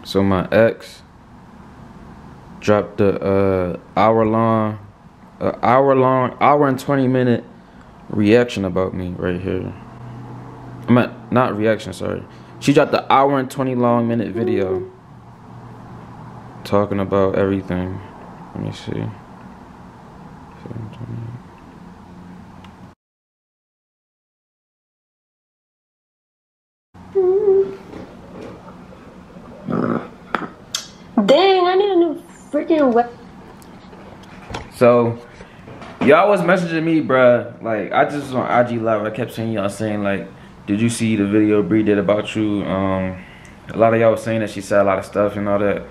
So my ex dropped the hour and 20-minute reaction about me right here. I meant not reaction, sorry. She dropped the hour and 20-minute video talking about everything. Let me see. Dang, I need a new freaking web. So, y'all was messaging me, bruh. Like, I just was on IG Live. I kept seeing y'all saying, like, did you see the video Bree did about you? A lot of y'all was saying that she said a lot of stuff and all that.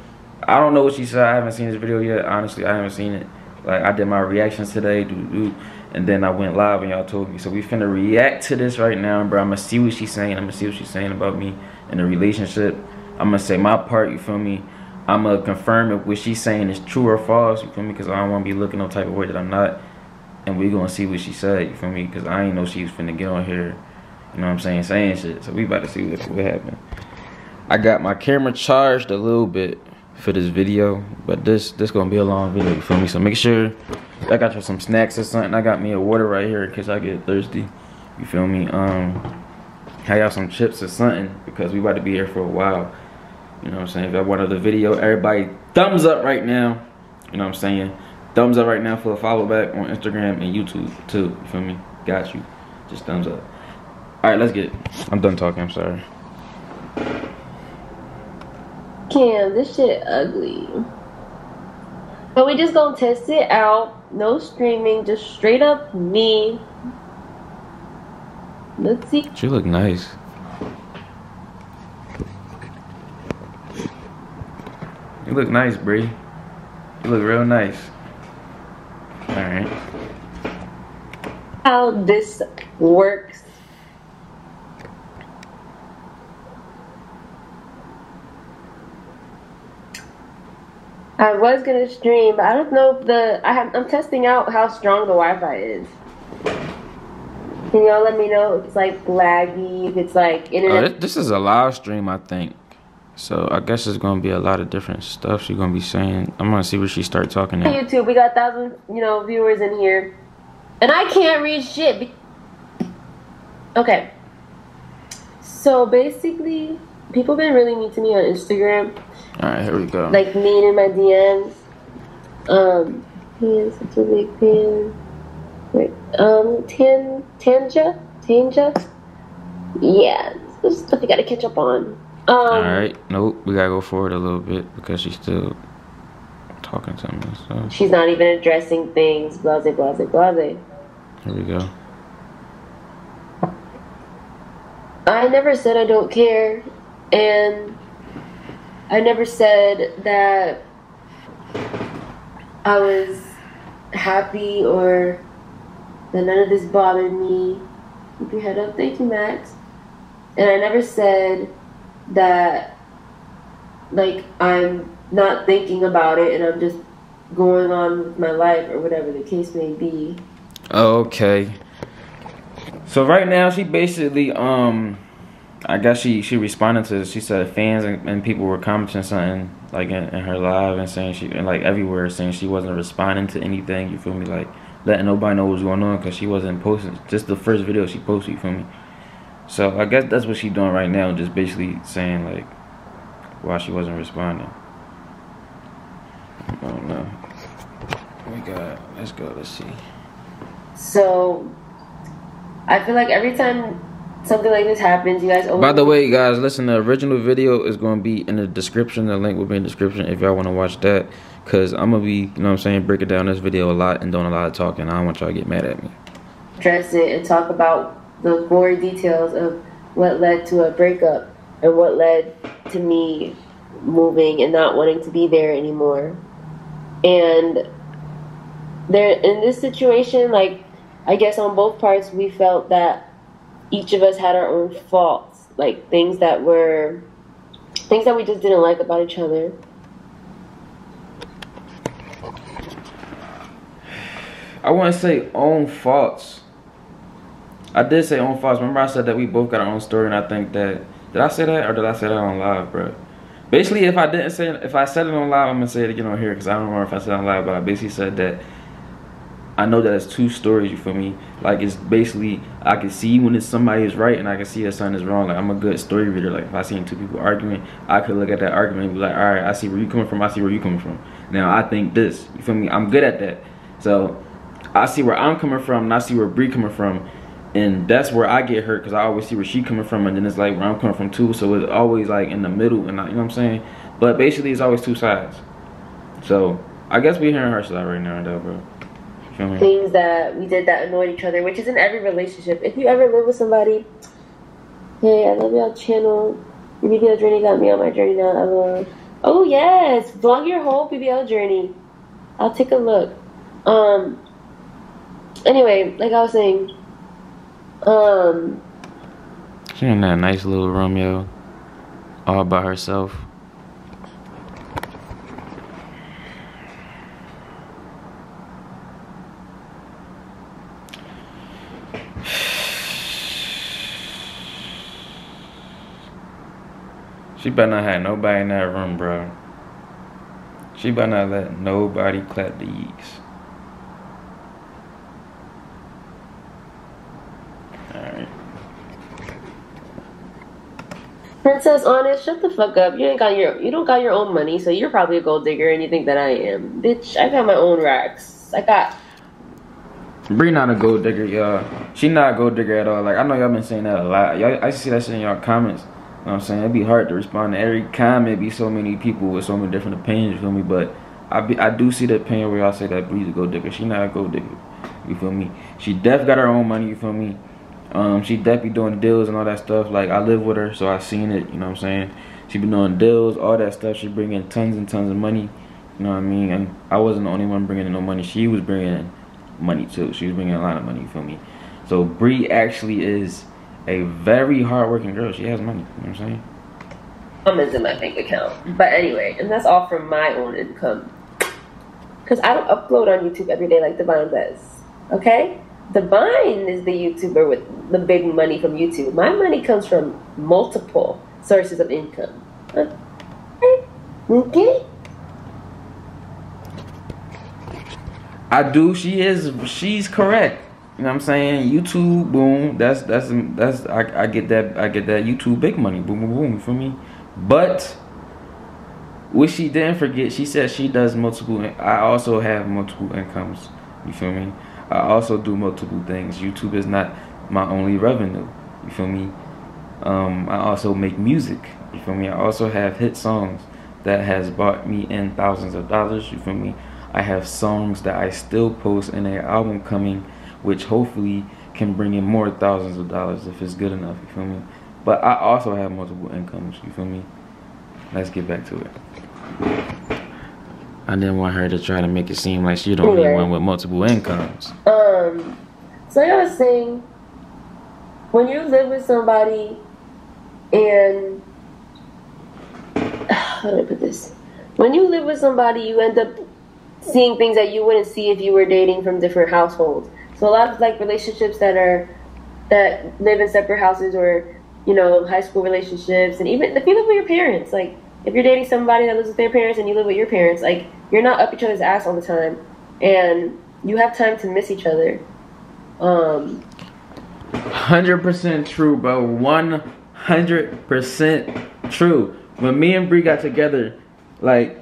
I don't know what she said. I haven't seen this video yet. Honestly, I haven't seen it. Like, I did my reactions today, and then I went live and y'all told me. So we finna react to this right now, bro. I'm gonna see what she's saying. I'm gonna see what she's saying about me in the relationship. I'm gonna say my part, you feel me? I'm gonna confirm if what she's saying is true or false, you feel me? Because I don't want to be looking no type of way that I'm not. And we gonna see what she said, you feel me? Because I ain't know she was finna get on here, you know what I'm saying shit. So we about to see what happened. I got my camera charged a little bit for this video, but this gonna be a long video, you feel me? So make sure I got you some snacks or something. I got me a water right here in case I get thirsty, you feel me? I got some chips or something because we about to be here for a while. You know what I'm saying? If y'all want another video, everybody thumbs up right now. You know what I'm saying? Thumbs up right now for a follow back on Instagram and YouTube too. You feel me? Got you. Just thumbs up. Alright, let's get it. I'm done talking, I'm sorry. Cam, this shit ugly. But we just gonna test it out. No streaming, just straight up me. Let's see. She look nice. You look nice, Bree. You look real nice. Alright. How this works. I was gonna stream, but I don't know if I'm testing out how strong the Wi-Fi is. Can y'all let me know if it's like laggy, if it's like internet? Oh, this is a live stream, I think. So I guess it's gonna be a lot of different stuff she's gonna be saying. I'm gonna see where she start talking now. YouTube, we got 1,000, viewers in here, and I can't read shit. Okay. So basically, people been really mean to me on Instagram. All right, here we go. Like mean in my DMs. He is such a big fan. Wait, Tanja. Yeah, this is stuff you gotta catch up on. Alright, nope, we gotta go forward a little bit because she's still talking to me. So she's not even addressing things. Blase, blase, blase. Here we go. I never said I don't care, and I never said that I was happy or that none of this bothered me. Keep your head up. Thank you, Max. And I never said that, like, I'm not thinking about it and I'm just going on with my life or whatever the case may be. Okay. So right now she basically I guess she responded to, she said fans and people were commenting something like in her live and saying and like everywhere saying she wasn't responding to anything, you feel me, like letting nobody know what's going on because she wasn't posting, just the first video she posted, you feel me. So I guess that's what she's doing right now, just basically saying like why she wasn't responding. I don't know. Let's go, let's see. So I feel like every time something like this happens, you guys always... By the way, guys, listen, the original video is going to be in the description. The link will be in the description if y'all want to watch that. Because I'm going to be, you know what I'm saying, breaking down this video a lot and doing a lot of talking. I don't want y'all to get mad at me. Address it and talk about the gory details of what led to a breakup and what led to me moving and not wanting to be there anymore. And there, in this situation, like, I guess on both parts, we felt that each of us had our own faults, like things that we just didn't like about each other. I want to say own faults. I did say own faults. Remember I said that we both got our own story, and I think that, did I say that or did I say that on live, bro? Basically, if I said it on live, I'm gonna say it again on here because I don't remember if I said it on live, but I basically said that I know that it's two stories. You feel me? Like it's basically I can see when it's somebody is right and I can see that something is wrong. Like I'm a good story reader. Like if I seen two people arguing, I could look at that argument and be like, all right, I see where you coming from. I see where you coming from. Now I think this. You feel me? I'm good at that. So I see where I'm coming from and I see where Bree coming from. And that's where I get hurt because I always see where she coming from and then it's like where I'm coming from too. So it's always like in the middle and you know what I'm saying? But basically it's always two sides. So I guess we're hearing her side right now though, bro. You feel me? Things that we did that annoyed each other, which is in every relationship. If you ever live with somebody, hey, I love y'all channel. Your BBL journey got me on my journey now. I love. Oh yes, vlog your whole BBL journey. I'll take a look. Anyway, like I was saying, she in that nice little room, yo, all by herself. She better not have nobody in that room, bro. She better not let nobody clap the yeeks. Alright. Princess Honest, shut the fuck up. You don't got your own money, so you're probably a gold digger and you think that I am. Bitch, I got my own racks. Bree not a gold digger, y'all. She not a gold digger at all. Like I know y'all been saying that a lot. Y'all, I see that shit in y'all comments. You know what I'm saying? It'd be hard to respond to every comment. Be so many people with so many different opinions. You feel me? But I do see the opinion where y'all say that Bree's a gold digger. She not a gold digger. You feel me? She def got her own money. You feel me? She def be doing deals and all that stuff. Like I live with her, so I seen it. You know what I'm saying? She been doing deals, all that stuff. She bring in tons and tons of money. You know what I mean? And I wasn't the only one bringing in no money. She was bringing in money too. She was bringing a lot of money. You feel me? So Bree actually is a very hardworking girl. She has money. You know what I'm saying? Comments in my bank account. But anyway, and that's all from my own income. Because I don't upload on YouTube every day like Davine does. Okay? Davine is the YouTuber with the big money from YouTube. My money comes from multiple sources of income. Okay? Okay? I do. She's correct. You know what I'm saying? YouTube, boom. That's I get that YouTube big money. Boom, boom, boom. You feel me? But what she didn't forget, she said she does multiple. I also have multiple incomes. You feel me? I also do multiple things. YouTube is not my only revenue. You feel me? I also make music. You feel me? I also have hit songs that has brought me in thousands of dollars. You feel me? I have songs that I still post in an album coming, which hopefully can bring in more thousands of dollars if it's good enough. You feel me? But I also have multiple incomes. You feel me? Let's get back to it. I didn't want her to try to make it seem like she the only one with multiple incomes. So like I was saying, when you live with somebody and how do I put this? When you live with somebody, you end up seeing things that you wouldn't see if you were dating from different households. So a lot of like relationships that live in separate houses, or you know, high school relationships, and even if you live with your parents, like if you're dating somebody that lives with their parents and you live with your parents, like you're not up each other's ass all the time, and you have time to miss each other. 100% true, bro. 100% true. When me and Bree got together, like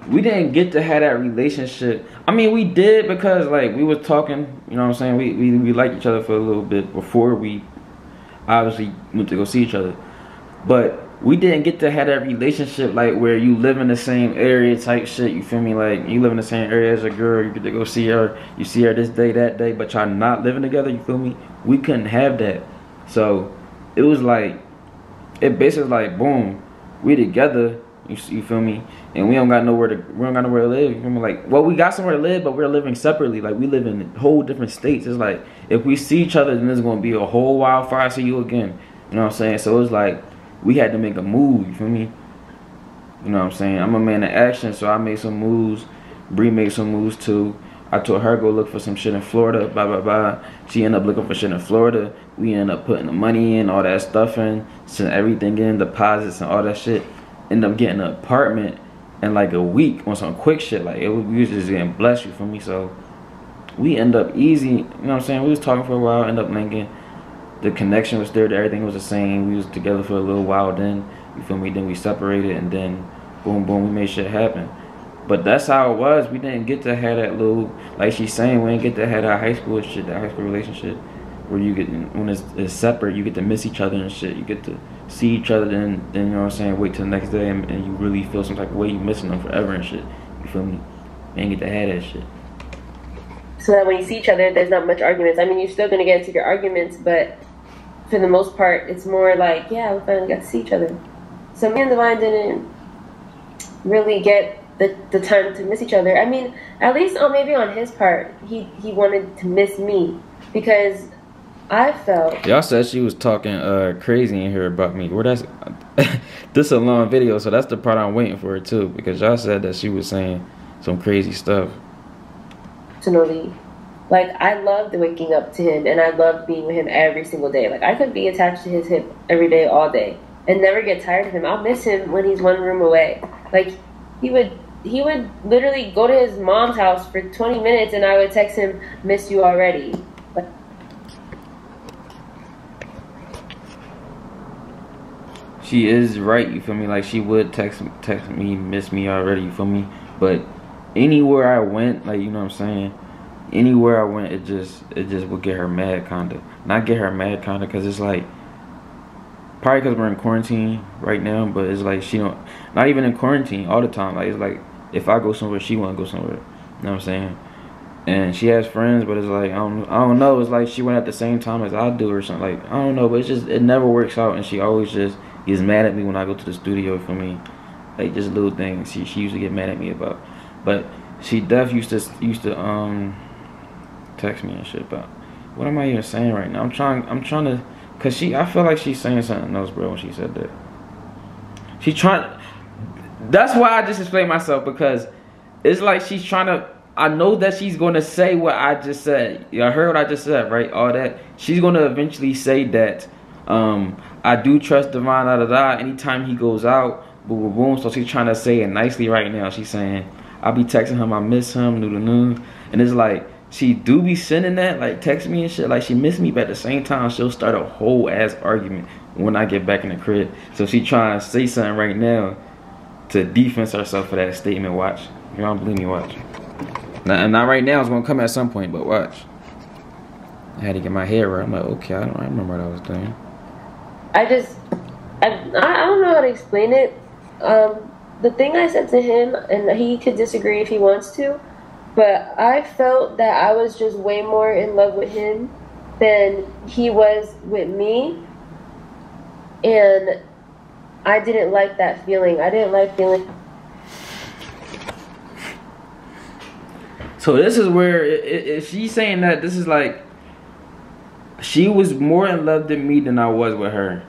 we didn't get to have that relationship. I mean, we did because like we was talking. You know what I'm saying? We liked each other for a little bit before we obviously went to go see each other, but we didn't get to have that relationship like where you live in the same area type shit. You feel me? Like you live in the same area as a girl, you get to go see her, you see her this day, that day, but y'all not living together. You feel me? We couldn't have that. So it was like, it basically like boom, we together. You feel me? And we don't got nowhere to live. You feel me? Like, well, we got somewhere to live, but we're living separately. Like we live in whole different states. It's like if we see each other, then it's gonna be a whole while before I see you again. You know what I'm saying? So it's like we had to make a move. You feel me? You know what I'm saying? I'm a man of action, so I made some moves. Bree made some moves too. I told her go look for some shit in Florida. Blah blah blah. She ended up looking for shit in Florida. We ended up putting the money in, all that stuff in, sent everything in, deposits and all that shit. ended up getting an apartment in like a week on some quick shit. Like we was just getting blessed, you feel me? So we end up easy, you know what I'm saying? We was talking for a while, end up linking. The connection was there, everything was the same. We was together for a little while then, you feel me? Then we separated and then boom, boom, we made shit happen. But that's how it was. We didn't get to have that little, like she's saying, we didn't get to have that high school shit, that high school relationship where you get, when it's separate, you get to miss each other and shit. You get to see each other, then you know what I'm saying, wait till the next day and you really feel some type of way, you missing them forever and shit. You feel me? You ain't get to have that shit. So that when you see each other, there's not much arguments. I mean, you're still gonna get into your arguments, but for the most part, it's more like, yeah, we finally got to see each other. So me and Davine didn't really get the time to miss each other. I mean, at least maybe on his part, he wanted to miss me because I felt. Y'all said she was talking crazy in here about me. Well, that's this is a long video, so that's the part I'm waiting for too, because y'all said that she was saying some crazy stuff. Personally, like I loved waking up to him and I loved being with him every single day. Like I could be attached to his hip every day, all day, and never get tired of him. I'll miss him when he's one room away. Like he would literally go to his mom's house for 20 minutes and I would text him, "Miss you already." Like, she is right, you feel me? Like she would text me, "Miss me already," you feel me? But anywhere I went, like, you know what I'm saying, anywhere I went, it just would get her mad, kinda. Not get her mad, kinda, cause it's like, probably cause we're in quarantine right now, but it's like she don't, not even in quarantine all the time. Like it's like if I go somewhere, she wanna go somewhere. You know what I'm saying? And she has friends, but it's like I don't know. It's like she went at the same time as I do or something. Like I don't know, but it's just it never works out, and she always just gets mad at me when I go to the studio for me. Like just little things she used to get mad at me about. But she definitely used to text me and shit about, what am I even saying right now? I'm trying to, cause I feel like she's saying something else, bro, when she said that. She's trying. That's why I just explained myself, because it's like she's trying to. I know that she's gonna say what I just said. Y'all heard what I just said, right? All that. She's gonna eventually say that I do trust Davine, da da da. Anytime he goes out, boom, boom, boom. So she's trying to say it nicely right now. She's saying, I'll be texting him, I miss him, noodle. And it's like, she do be sending that, like text me and shit, like she miss me, but at the same time, she'll start a whole ass argument when I get back in the crib. So she trying to say something right now to defense herself for that statement. Watch. You don't believe me, watch. Not right now, it's gonna come at some point, but watch. I had to get my hair right. I'm like, okay, I remember what I was doing. I don't know how to explain it. The thing I said to him, and he could disagree if he wants to, but I felt that I was just way more in love with him than he was with me. And I didn't like that feeling. I didn't like feeling. So this is where, if she's saying that, this is like, she was more in love with me than I was with her.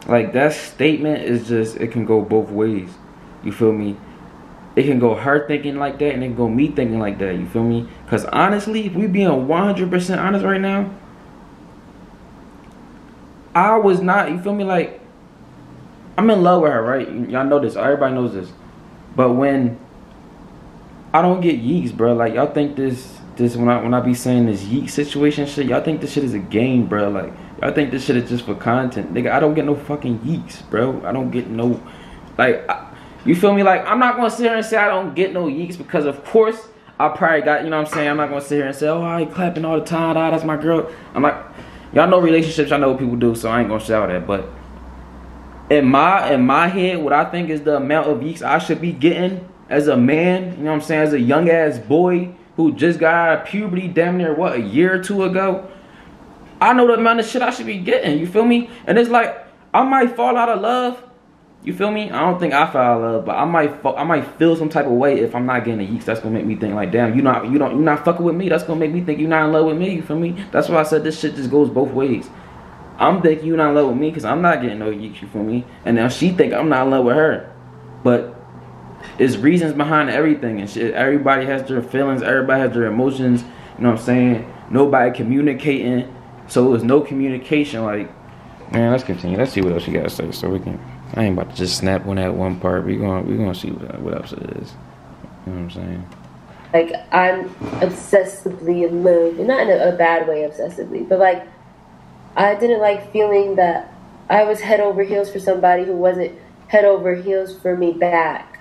Like, that statement is just, it can go both ways. You feel me? It can go her thinking like that, and it can go me thinking like that. You feel me? Because honestly, if we being 100% honest right now, I was not, you feel me? Like, I'm in love with her, right? Y'all know this. Everybody knows this. But when I don't get yeeks, bro. Like, y'all think this when I be saying this yeek situation shit, y'all think this shit is a game, bro. Like, y'all think this shit is just for content. Nigga, I don't get no fucking yeeks, bro. I don't get no, like, you feel me? Like, I'm not gonna sit here and say I don't get no yeeks, because of course I probably got, you know what I'm saying? I'm not gonna sit here and say, oh, I clapping all the time, that's my girl. I'm like, y'all know relationships, y'all know what people do, so I ain't gonna shout that. But in my head, what I think is the amount of yeeks I should be getting as a man, you know what I'm saying, as a young ass boy who just got out of puberty damn near, what, a year or two ago, I know the amount of shit I should be getting, you feel me? And it's like, I might fall out of love, you feel me? I don't think I fell out of love, but I might feel some type of way if I'm not getting a yeeks. That's gonna make me think like, damn, you're not fucking with me. That's gonna make me think you're not in love with me, you feel me? That's why I said this shit just goes both ways. I'm thinking you're not in love with me because I'm not getting no yeeks, you feel me? And now she think I'm not in love with her. But it's reasons behind everything and shit. Everybody has their feelings, everybody has their emotions, you know what I'm saying? Nobody communicating, so it was no communication. Like, man, let's continue. Let's see what else you gotta say so we can I ain't about to just snap on that one part. We gonna see what else it is. You know what I'm saying? Like, I'm obsessively in love, and not in a bad way, obsessively, but like, I didn't like feeling that I was head over heels for somebody who wasn't head over heels for me back.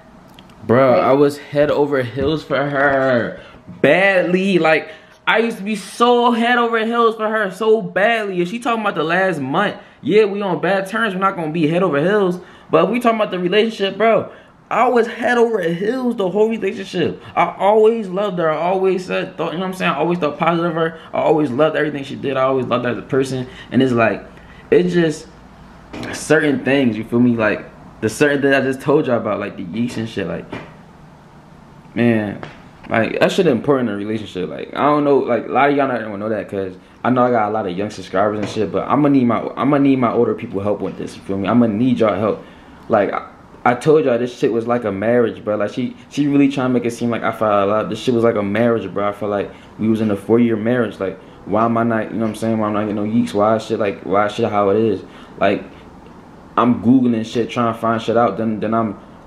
Bro, Like, I was head over heels for her badly. Like, I used to be so head over heels for her so badly. If she talking about the last month, yeah, we on bad terms. We're not gonna be head over heels. But if we talking about the relationship, bro, I was head over heels the whole relationship. I always loved her. I always thought, you know what I'm saying? I always thought positive of her. I always loved everything she did. I always loved her as a person. And it's like, it's just certain things, you feel me? Like, the certain things I just told y'all about, like the yeast and shit. Like, man, like, that shit important in a relationship. Like, I don't know, like, a lot of y'all not gonna know that, because I know I got a lot of young subscribers and shit, but I'm gonna need my older people help with this, you feel me? I'm gonna need y'all help. Like, I told y'all this shit was like a marriage, bro. Like, she really trying to make it seem like I fell in love. This shit was like a marriage, bro. I feel like we was in a 4-year marriage. Like, why am I not, you know what I'm saying? Why am I not getting no yeeks? Why is shit how it is? Like, I'm Googling shit, trying to find shit out. Then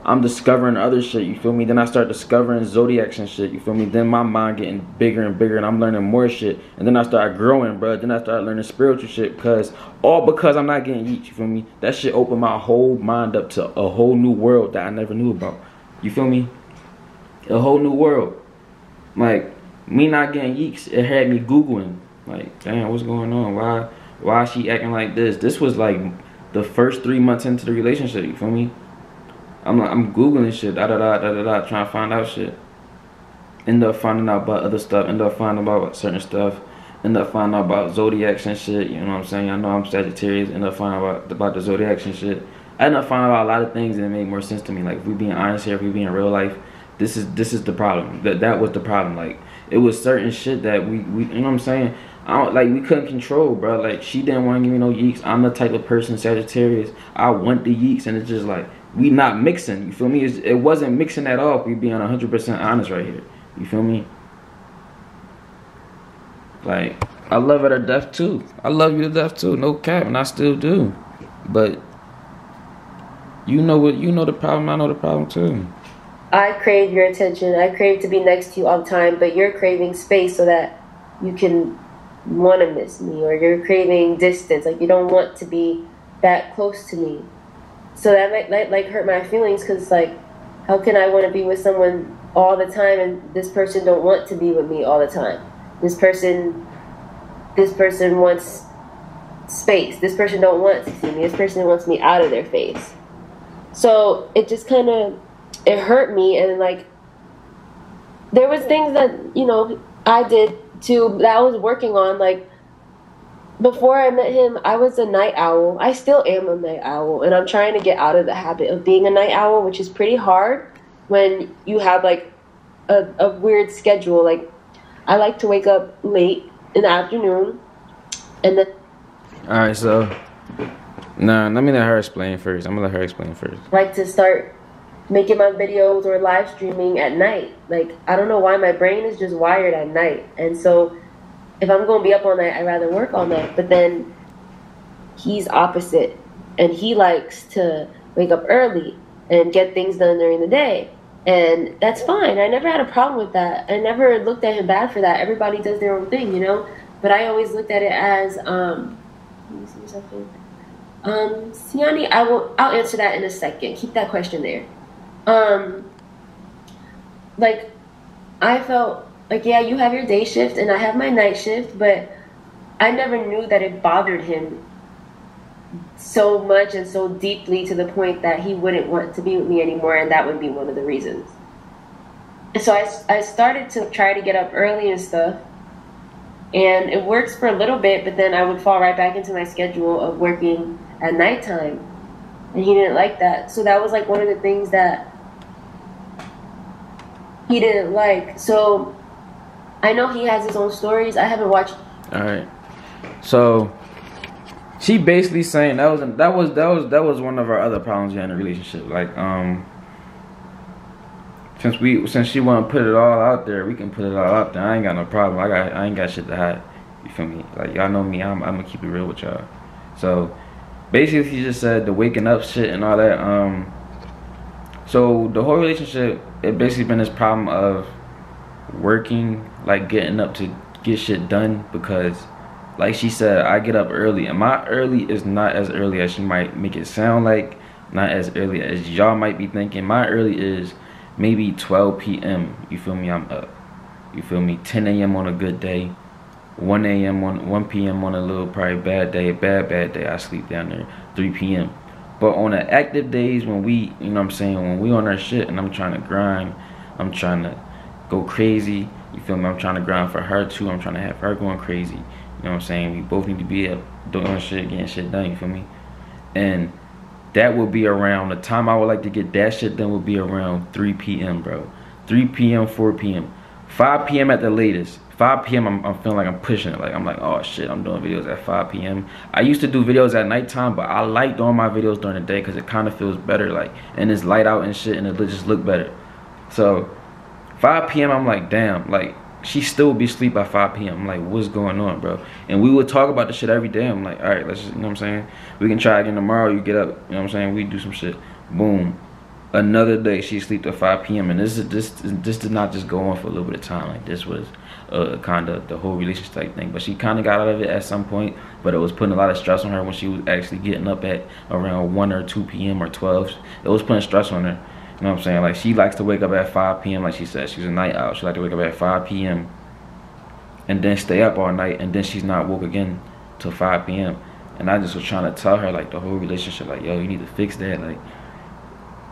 I'm discovering other shit, you feel me? Then I start discovering zodiacs and shit, you feel me? Then my mind getting bigger and bigger, and I'm learning more shit. And then I start growing, bro. Then I start learning spiritual shit, because I'm not getting yeet, you feel me? That shit opened my whole mind up to a whole new world that I never knew about. You feel me? A whole new world. Like, me not getting yeeks, it had me Googling. Like, damn, what's going on? Why is she acting like this? This was like the first 3 months into the relationship, you feel me? I'm Googling shit, trying to find out shit. End up finding out about other stuff, end up finding out about certain stuff, end up finding out about zodiacs and shit, you know what I'm saying? I know I'm Sagittarius, end up finding out about the zodiacs and shit. I end up finding out a lot of things that make more sense to me. Like, if we being honest here, if we being real life, this is the problem. That was the problem. Like, it was certain shit that we you know what I'm saying? We couldn't control, bro. Like, she didn't want to give me no yeeks. I'm the type of person, Sagittarius, I want the yeeks, and it's just like, we not mixing, you feel me? It wasn't mixing at all, if we being 100% honest right here. You feel me? Like, I love her to death too. I love you to death too, no cap, and I still do. But you know the problem, I know the problem too. I crave your attention. I crave to be next to you all the time, but you're craving space so that you can want to miss me, or you're craving distance. Like, you don't want to be that close to me. So that might like hurt my feelings, because like, how can I want to be with someone all the time and this person don't want to be with me all the time? This person wants space. This person don't want to see me. This person wants me out of their face. So it just kind of, it hurt me. And like, there was things that, you know, I did too, that I was working on. Like, before I met him, I was a night owl. I still am a night owl, and I'm trying to get out of the habit of being a night owl, which is pretty hard when you have like a weird schedule. Like, I like to wake up late in the afternoon, and then. All right, so let me let her explain first. I'm gonna let her explain first. I like to start making my videos or live streaming at night. Like, I don't know why my brain is just wired at night, and so if I'm going to be up all night, I'd rather work all night. But then he's opposite, and he likes to wake up early and get things done during the day. And that's fine. I never had a problem with that. I never looked at him bad for that. Everybody does their own thing, you know? But I always looked at it as, let me see something. Siani, I'll answer that in a second. Keep that question there. Like, I felt like, yeah, you have your day shift and I have my night shift, but I never knew that it bothered him so much and so deeply to the point that he wouldn't want to be with me anymore, and that would be one of the reasons. And so I started to try to get up early and stuff, and it works for a little bit, but then I would fall right back into my schedule of working at nighttime, and he didn't like that. So that was like one of the things that he didn't like. So I know he has his own stories. I haven't watched. All right. So she basically saying that was one of our other problems in the relationship. Like, since she want to put it all out there, we can put it all out there. I ain't got no problem. I ain't got shit to hide. You feel me? Like, y'all know me. I'm gonna keep it real with y'all. So basically he just said the waking up shit and all that. So the whole relationship, it basically been this problem of working, like getting up to get shit done, because like she said, I get up early, and my early is not as early as she might make it sound like, not as early as y'all might be thinking. My early is maybe 12 p.m. You feel me? I'm up. You feel me? 10 a.m. on a good day, 1 a.m. on 1 p.m. on a little probably bad day, bad day. I sleep down there 3 p.m. But on the active days when we, you know what I'm saying, when we on our shit and I'm trying to grind, I'm trying to go crazy. You feel me? I'm trying to grind for her too. I'm trying to have her going crazy. You know what I'm saying? We both need to be up doing shit, getting shit done. You feel me? And that would be around, the time I would like to get that shit done would be around 3 p.m. bro. 3 p.m., 4 p.m. 5 p.m. at the latest. 5 p.m. I'm feeling like I'm pushing it. Like I'm like, oh shit, I'm doing videos at 5 p.m. I used to do videos at nighttime, but I like doing my videos during the day because it kind of feels better, like, and it's light out and shit, and it just look better. So 5 p.m. I'm like, damn, like she still would be asleep by 5 p.m. I'm like, what's going on, bro? And we would talk about the shit every day. I'm like, all right, let's just, you know what I'm saying? We can try again tomorrow. You get up, you know what I'm saying? We do some shit. Boom. Another day she sleep till 5 p.m. and this did not just go on for a little bit of time. Like this was kind of the whole relationship type thing. But she kind of got out of it at some point. But it was putting a lot of stress on her when she was actually getting up at around 1 or 2 p.m. or 12. It was putting stress on her. You know what I'm saying? Like she likes to wake up at 5 p.m. Like she said, she's a night owl. She likes to wake up at 5 p.m. and then stay up all night, and then she's not woke again till 5 p.m. And I just was trying to tell her, like, the whole relationship, like, yo, you need to fix that. Like,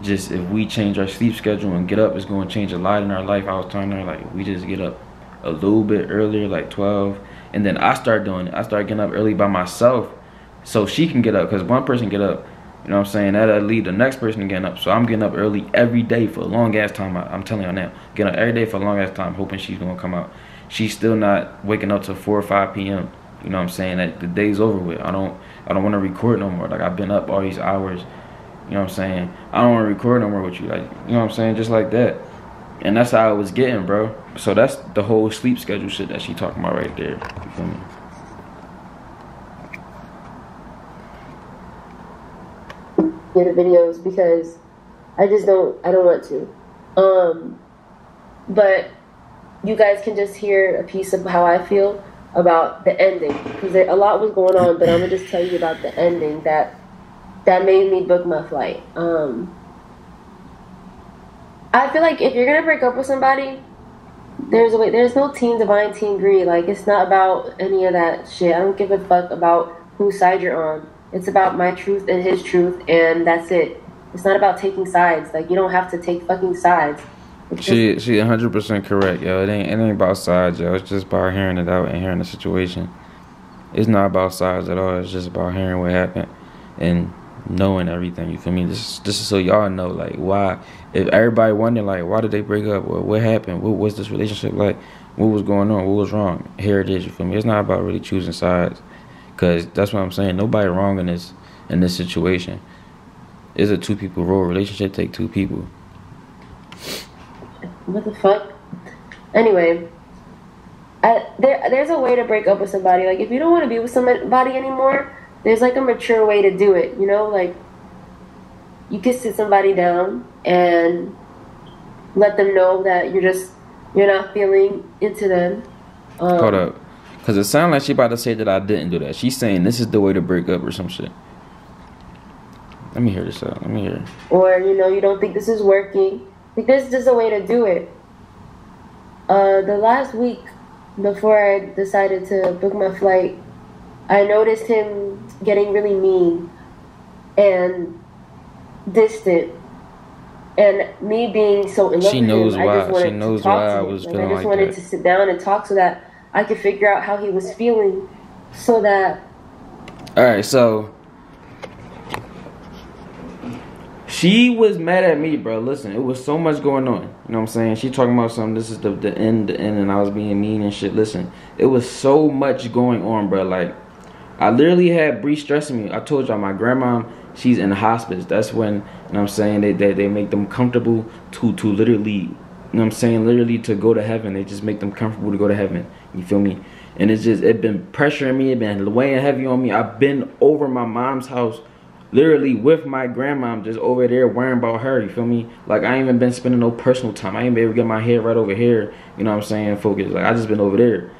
just if we change our sleep schedule and get up, it's going to change a lot in our life. I was telling her, like, if we just get up a little bit earlier, like 12, and then I start doing it. I start getting up early by myself so she can get up, because one person get up, you know what I'm saying, that'll lead the next person getting up. So I'm getting up early every day for a long ass time. I'm telling you now, getting up every day for a long ass time, hoping she's going to come out. She's still not waking up till 4 or 5 p.m. You know what I'm saying? That the day's over with. I don't want to record no more. Like, I've been up all these hours. You know what I'm saying? I don't want to record no more with you. Like, you know what I'm saying? Just like that. And that's how I was getting, bro. So that's the whole sleep schedule shit that she talking about right there. You feel me? The videos because I don't want to. But you guys can just hear a piece of how I feel about the ending, because a lot was going on, but I'm gonna just tell you about the ending that made me book my flight. I feel like if you're gonna break up with somebody, there's a way. There's no Team Davine, Team Green. Like, it's not about any of that shit. I don't give a fuck about whose side you're on. It's about my truth and his truth, and that's it. It's not about taking sides. Like, you don't have to take fucking sides. She 100% correct, yo. It ain't about sides, yo. It's just about hearing it out and hearing the situation. It's not about sides at all. It's just about hearing what happened and knowing everything. You feel me? This is so y'all know, like, why. If everybody wondering, like, why did they break up? Or what happened? What was this relationship like? What was going on? What was wrong? Here it is. You feel me? It's not about really choosing sides, because that's what I'm saying. Nobody wrong in this situation. It's a two people role. Relationship take two people. What the fuck? Anyway, there's a way to break up with somebody. Like, if you don't want to be with somebody anymore, there's like a mature way to do it. You know, like, you can sit somebody down and let them know that you're not feeling into them. Hold up, because it sounds like she about to say that I didn't do that. She's saying this is the way to break up or some shit. Let me hear this out. Let me hear. Or, you don't think this is working. Like, there's just a way to do it. The last week before I decided to book my flight, I noticed him getting really mean and distant. And me being so in love with him, I just wanted to talk to him. I just wanted to sit down and talk so that I could figure out how he was feeling, so that... Alright, so... she was mad at me, bro. Listen, it was so much going on. You know what I'm saying? She talking about something. This is the end, and I was being mean and shit. Listen, it was so much going on, bro. Like, I literally had Bree stressing me. I told y'all, my grandma, she's in the hospice. That's when, you know what I'm saying, they make them comfortable to literally, you know what I'm saying, literally to go to heaven. They just make them comfortable to go to heaven. You feel me? And it been pressuring me, it been weighing heavy on me. I've been over my mom's house, literally with my grandma, just over there worrying about her, you feel me? Like, I ain't even been spending no personal time. I ain't been able to get my head right over here, you know what I'm saying, focus. Like, I just been over there.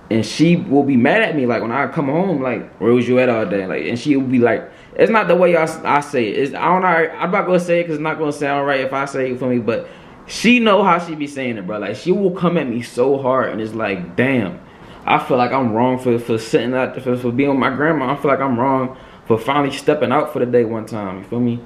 And she will be mad at me, like, when I come home, like, where was you at all day? Like, and she will be like, it's not the way I say it. I don't know, I'm not going to say it because it's not going to sound right if I say it, you feel me? But she know how she be saying it, bro. Like, she will come at me so hard, and it's like, damn. I feel like I'm wrong for sitting out, for being with my grandma. I feel like I'm wrong for finally stepping out for the day one time, you feel me?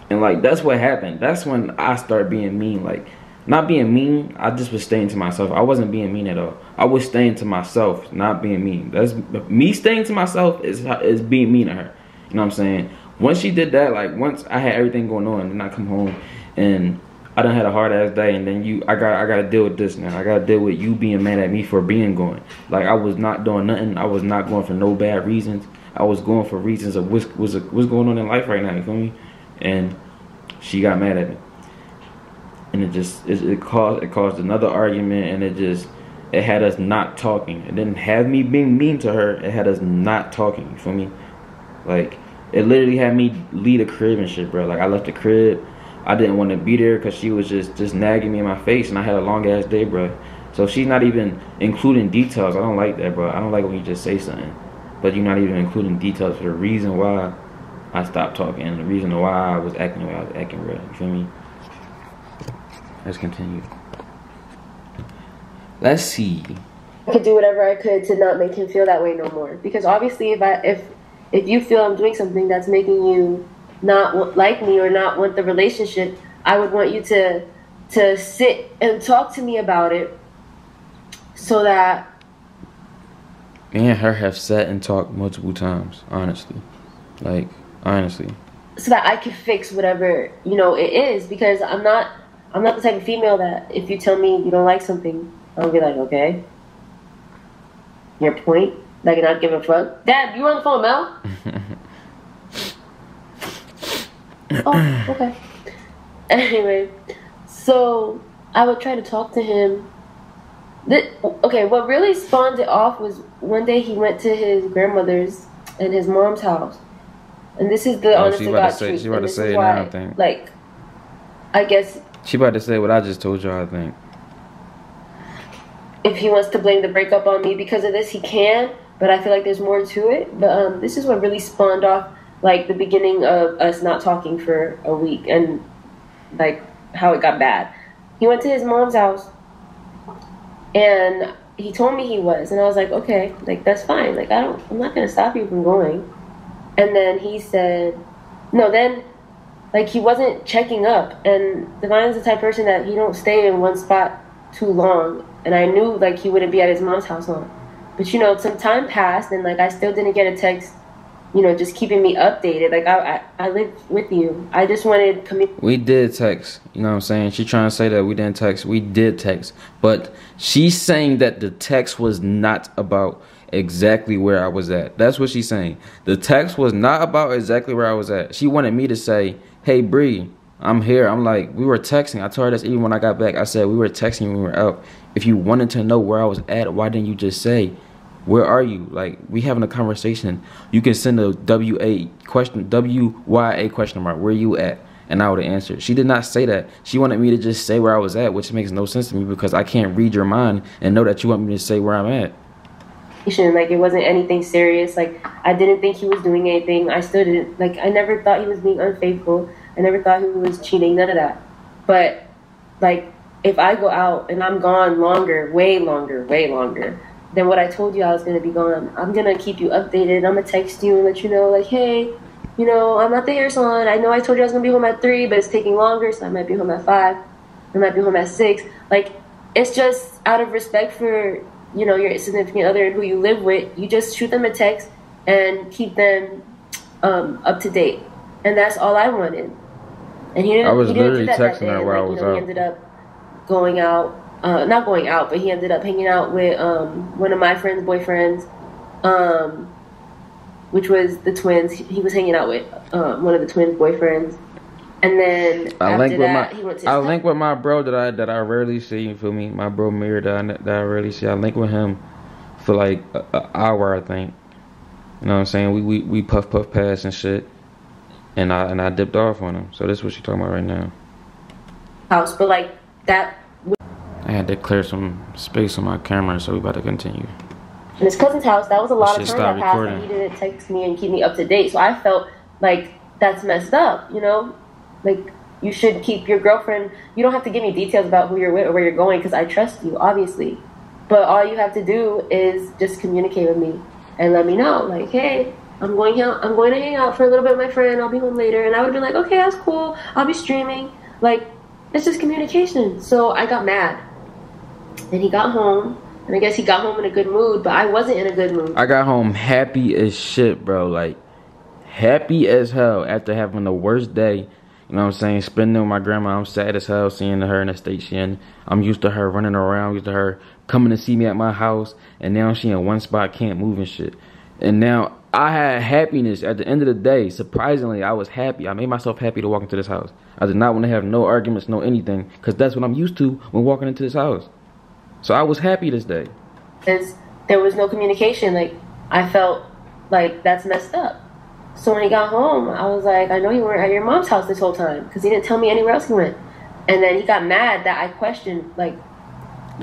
And like, that's what happened. That's when I started being mean. Like, not being mean, I just was staying to myself. I wasn't being mean at all. I was staying to myself, not being mean. That's me staying to myself is being mean to her. You know what I'm saying? Once she did that, like, once I had everything going on, and I come home and I done had a hard ass day, and then I gotta deal with this now. I gotta deal with you being mad at me for being going. Like, I was not doing nothing. I was not going for no bad reasons. I was going for reasons of what's going on in life right now, you feel me? And she got mad at me. And it caused another argument, and it had us not talking. It didn't have me being mean to her, it had us not talking, you feel me? Like, it literally had me leave the crib and shit, bro. Like, I left the crib. I didn't want to be there because she was just nagging me in my face, and I had a long ass day, bro. So she's not even including details. I don't like that, bro. I don't like when you just say something, but you're not even including details for the reason why I stopped talking and the reason why I was acting the way I was acting, bro. You feel me? Let's continue. Let's see. I could do whatever I could to not make him feel that way no more. Because obviously, if you feel I'm doing something that's making you not like me or not want the relationship, I would want you to sit and talk to me about it, so that me and her have sat and talked multiple times, honestly. Like, honestly. So that I can fix whatever, it is. Because I'm not the type of female that if you tell me you don't like something, I'll be like, okay. Your point? Like, not give a fuck. Dad, you on the phone, Mel? Oh, okay. Anyway, so I would try to talk to him. Okay, what really spawned it off was one day he went to his grandmother's and his mom's house. And this is the honest to God truth. She about to say it now, I think. Like, I guess she about to say what I just told you, I think. If he wants to blame the breakup on me because of this, he can. But I feel like there's more to it. But this is what really spawned off, like, the beginning of us not talking for a week. And, like, how it got bad. He went to his mom's house. And he told me he was. And I was like, okay, like, that's fine. Like, I'm not going to stop you from going. And then he said, no, then, like, he wasn't checking up. And Davine's the type of person that he don't stay in one spot too long. And I knew, like, he wouldn't be at his mom's house long. But, some time passed, and, like, I still didn't get a text, just keeping me updated. Like, I live with you. I just wanted communication. We did text. You know what I'm saying? She trying to say that we didn't text. We did text. But she's saying that the text was not about exactly where I was at. That's what she's saying. The text was not about exactly where I was at. She wanted me to say, hey, Bree, I'm here. I'm like, we were texting. I told her this even when I got back. I said, we were texting when we were out. If you wanted to know where I was at, why didn't you just say, where are you? Like, we having a conversation. You can send a WYA question mark, where you at? And I would have answered. She did not say that. She wanted me to just say where I was at, which makes no sense to me because I can't read your mind and know that you want me to say where I'm at. Like, it wasn't anything serious. Like, I didn't think he was doing anything. I still didn't. Like, I never thought he was being unfaithful. I never thought he was cheating. None of that. But, like, if I go out and I'm gone way longer than what I told you I was going to be gone, I'm going to keep you updated. I'm going to text you and let you know, like, hey, I'm at the hair salon. I know I told you I was going to be home at 3, but it's taking longer, so I might be home at 5. I might be home at 6. Like, it's just out of respect for, your significant other and who you live with. You just shoot them a text and keep them up to date. And that's all I wanted. And he didn't. I was he didn't literally do that texting her while I was out. He ended up going out, not going out, but he ended up hanging out with one of my friend's boyfriends, which was the twins. He was hanging out with one of the twins' boyfriends. And then I link with my bro that I rarely see. You feel me? My bro Mir that I rarely see. I link with him. for like a hour, I think. You know what I'm saying? We puff past and shit, and I dipped off on him. So this is what she talking about right now. House, but like that. I had to clear some space on my camera, so we about to continue. In his cousin's house, that was a lot of time that passed, recording. and he didn't text me and keep me up to date. So I felt like that's messed up, you know? Like, you should keep your girlfriend. You don't have to give me details about who you're with or where you're going, because I trust you, obviously. But all you have to do is just communicate with me and let me know, like, hey, I'm going to hang out for a little bit with my friend. I'll be home later. And I would have been like, okay, that's cool. I'll be streaming. Like, it's just communication. So I got mad. And he got home. And I guess he got home in a good mood, but I wasn't in a good mood. I got home happy as shit, bro. Like, happy as hell after having the worst day. You know what I'm saying? Spending with my grandma. I'm sad as hell seeing her in the state she in. I'm used to her running around. Used to her coming to see me at my house. And now she in one spot, can't move and shit. And now I had happiness at the end of the day. Surprisingly, I was happy. I made myself happy to walk into this house. I did not want to have no arguments, no anything. Because that's what I'm used to when walking into this house. So I was happy this day. Because there was no communication. Like, I felt like that's messed up. So when he got home, I was like, I know you weren't at your mom's house this whole time, because he didn't tell me anywhere else he went. And then he got mad that I questioned, like...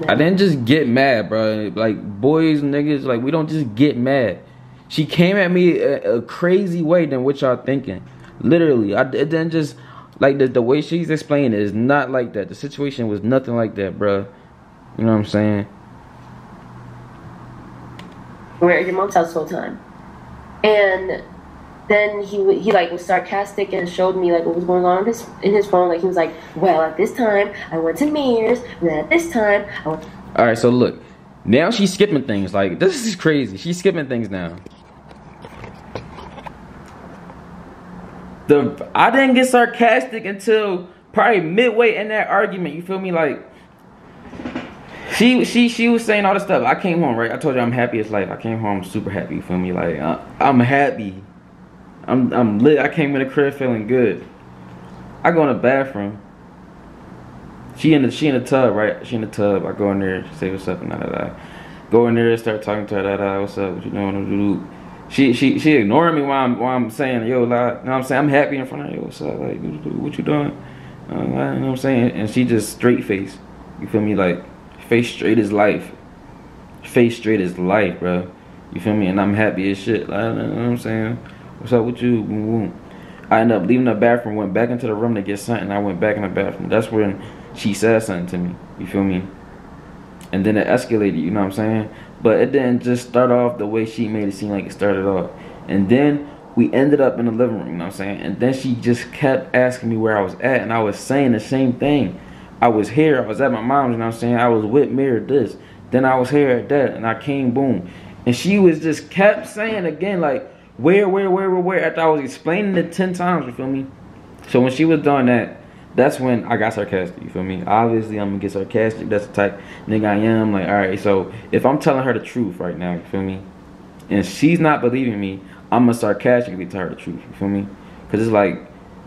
I didn't just get mad, bro. Like, boys, niggas, like, we don't just get mad. She came at me a crazy way than what y'all thinking. Literally. It didn't just... Like, the way she's explaining it is not like that. The situation was nothing like that, bro. You know what I'm saying? We're at your mom's house the whole time. And then he like was sarcastic and showed me like what was going on in his phone. Like, he was like, well, at this time I went to Mears, and then at this time I went. Alright, so look. Now she's skipping things. Like, this is crazy. She's skipping things now. I didn't get sarcastic until probably midway in that argument. You feel me? Like, She was saying all this stuff. I came home, right? I told you I'm happy as life. I came home super happy, you feel me? Like, I'm happy. I'm lit. I came in the crib feeling good. I go in the bathroom. She in the tub, right? She in the tub. I go in there, say what's up, and da. Go in there, start talking to her, da. What's up? What you doing? She ignoring me while I'm saying, yo, like, you know what I'm saying? I'm happy in front of her. Yo, what's up? Like, what you doing? You know what I'm saying? And she just straight face. You feel me? Like, face straight as life. Face straight as life, bro. You feel me? And I'm happy as shit. Like, you know what I'm saying? What's up with you? Boom, boom. I ended up leaving the bathroom, went back into the room to get something. I went back in the bathroom. That's when she said something to me. You feel me? And then it escalated, you know what I'm saying? But it didn't just start off the way she made it seem like it started off. And then we ended up in the living room, you know what I'm saying? And then she just kept asking me where I was at. And I was saying the same thing. I was here, I was at my mom's, you know what I'm saying? I was with Mir at this. Then I was here at that, and I came, boom. And she was just kept saying again, like, where, after I was explaining it 10 times, you feel me? So when she was doing that, that's when I got sarcastic, you feel me? Obviously, I'm gonna get sarcastic. That's the type nigga I am. Like, alright, so if I'm telling her the truth right now, you feel me? And she's not believing me, I'm gonna sarcastically tell her the truth, you feel me? Because it's like,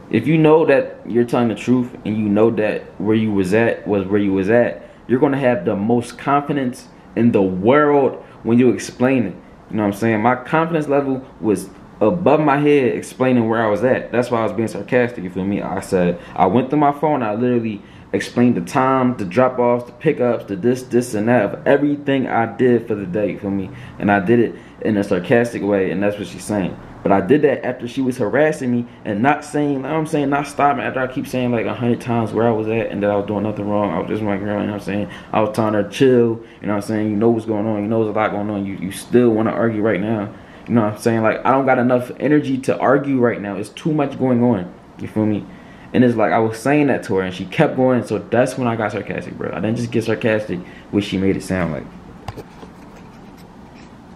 if you know that you're telling the truth and you know that where you was at was where you was at, you're going to have the most confidence in the world when you explain it. You know what I'm saying? My confidence level was above my head explaining where I was at. That's why I was being sarcastic, you feel me? I said, I went through my phone, I literally explained the time, the drop-offs, the pickups, the this, and that, of everything I did for the day, you feel me? And I did it in a sarcastic way, and that's what she's saying. But I did that after she was harassing me and not saying, you know what I'm saying, not stopping after I keep saying like 100 times where I was at and that I was doing nothing wrong. I was just my girl, you know what I'm saying? I was telling her chill, you know what I'm saying? You know what's going on, you know there's a lot going on. You still want to argue right now. You know what I'm saying? Like, I don't got enough energy to argue right now. It's too much going on. You feel me? And it's like I was saying that to her and she kept going. So that's when I got sarcastic, bro. I didn't just get sarcastic, which she made it sound like.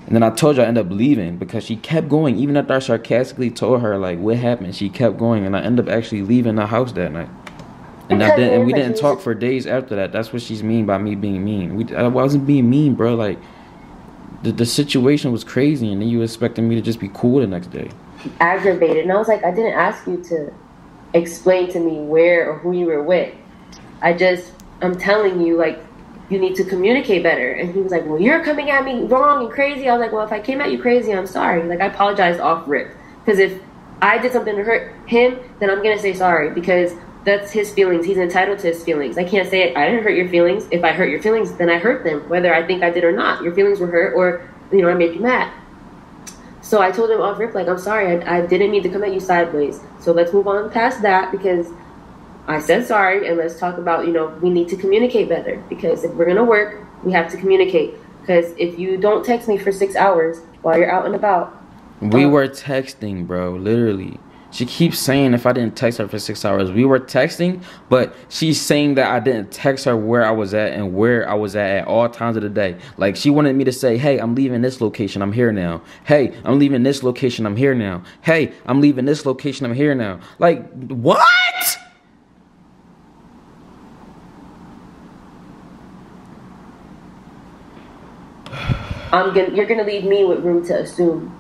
And then I told you I ended up leaving because she kept going. Even after I sarcastically told her like what happened, she kept going, and I ended up actually leaving the house that night. And we didn't talk for days after that. That's what she's mean by me being mean. I wasn't being mean, bro. Like the situation was crazy, and then you expecting me to just be cool the next day. Aggravated, and I was like, I didn't ask you to explain to me where or who you were with. I'm telling you, like, you need to communicate better. And he was like, well, you're coming at me wrong and crazy. I was like, well, if I came at you crazy, I'm sorry. Like, I apologized off rip. Because if I did something to hurt him, then I'm going to say sorry, because that's his feelings. He's entitled to his feelings. I can't say, I didn't hurt your feelings. If I hurt your feelings, then I hurt them, whether I think I did or not. Your feelings were hurt, or, you know, I made you mad. So I told him off rip, like, I'm sorry, I didn't mean to come at you sideways. So let's move on past that, because I said sorry, and let's talk about, you know, we need to communicate better. Because if we're going to work, we have to communicate. Because if you don't text me for 6 hours while you're out and about. We were texting, bro, literally. She keeps saying if I didn't text her for 6 hours. We were texting, but she's saying that I didn't text her where I was at and where I was at all times of the day. Like, she wanted me to say, hey, I'm leaving this location, I'm here now. Hey, I'm leaving this location, I'm here now. Hey, I'm leaving this location, I'm here now. Like, what? You're gonna leave me with room to assume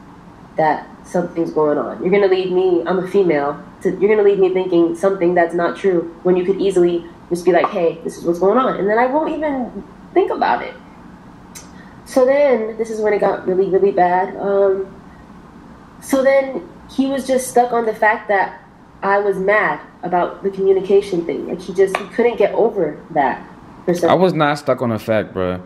that something's going on. You're gonna leave me, I'm a female, you're gonna leave me thinking something that's not true, when you could easily just be like, hey, this is what's going on. And then I won't even think about it. So then, this is when it got really, really bad. So then he was just stuck on the fact that I was mad about the communication thing. Like, he couldn't get over that for some. I was not stuck on the fact, bro.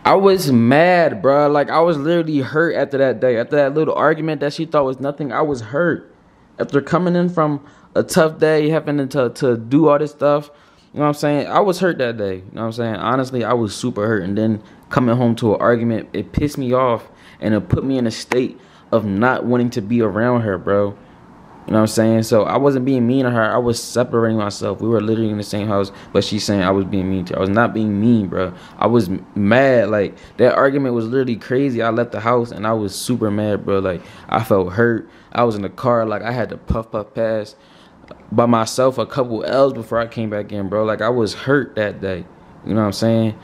I was mad, bro. Like, I was literally hurt after that day. After that little argument that she thought was nothing, I was hurt. After coming in from a tough day, having to do all this stuff, you know what I'm saying? I was hurt that day. You know what I'm saying? Honestly, I was super hurt. And then coming home to an argument, it pissed me off. And it put me in a state of not wanting to be around her, bro. You know what I'm saying? So I wasn't being mean to her. I was separating myself. We were literally in the same house, but she's saying I was being mean to her. I was not being mean, bro. I was mad. Like, that argument was literally crazy. I left the house and I was super mad, bro. Like, I felt hurt. I was in the car. Like, I had to puff past by myself a couple L's before I came back in, bro. Like, I was hurt that day. You know what I'm saying?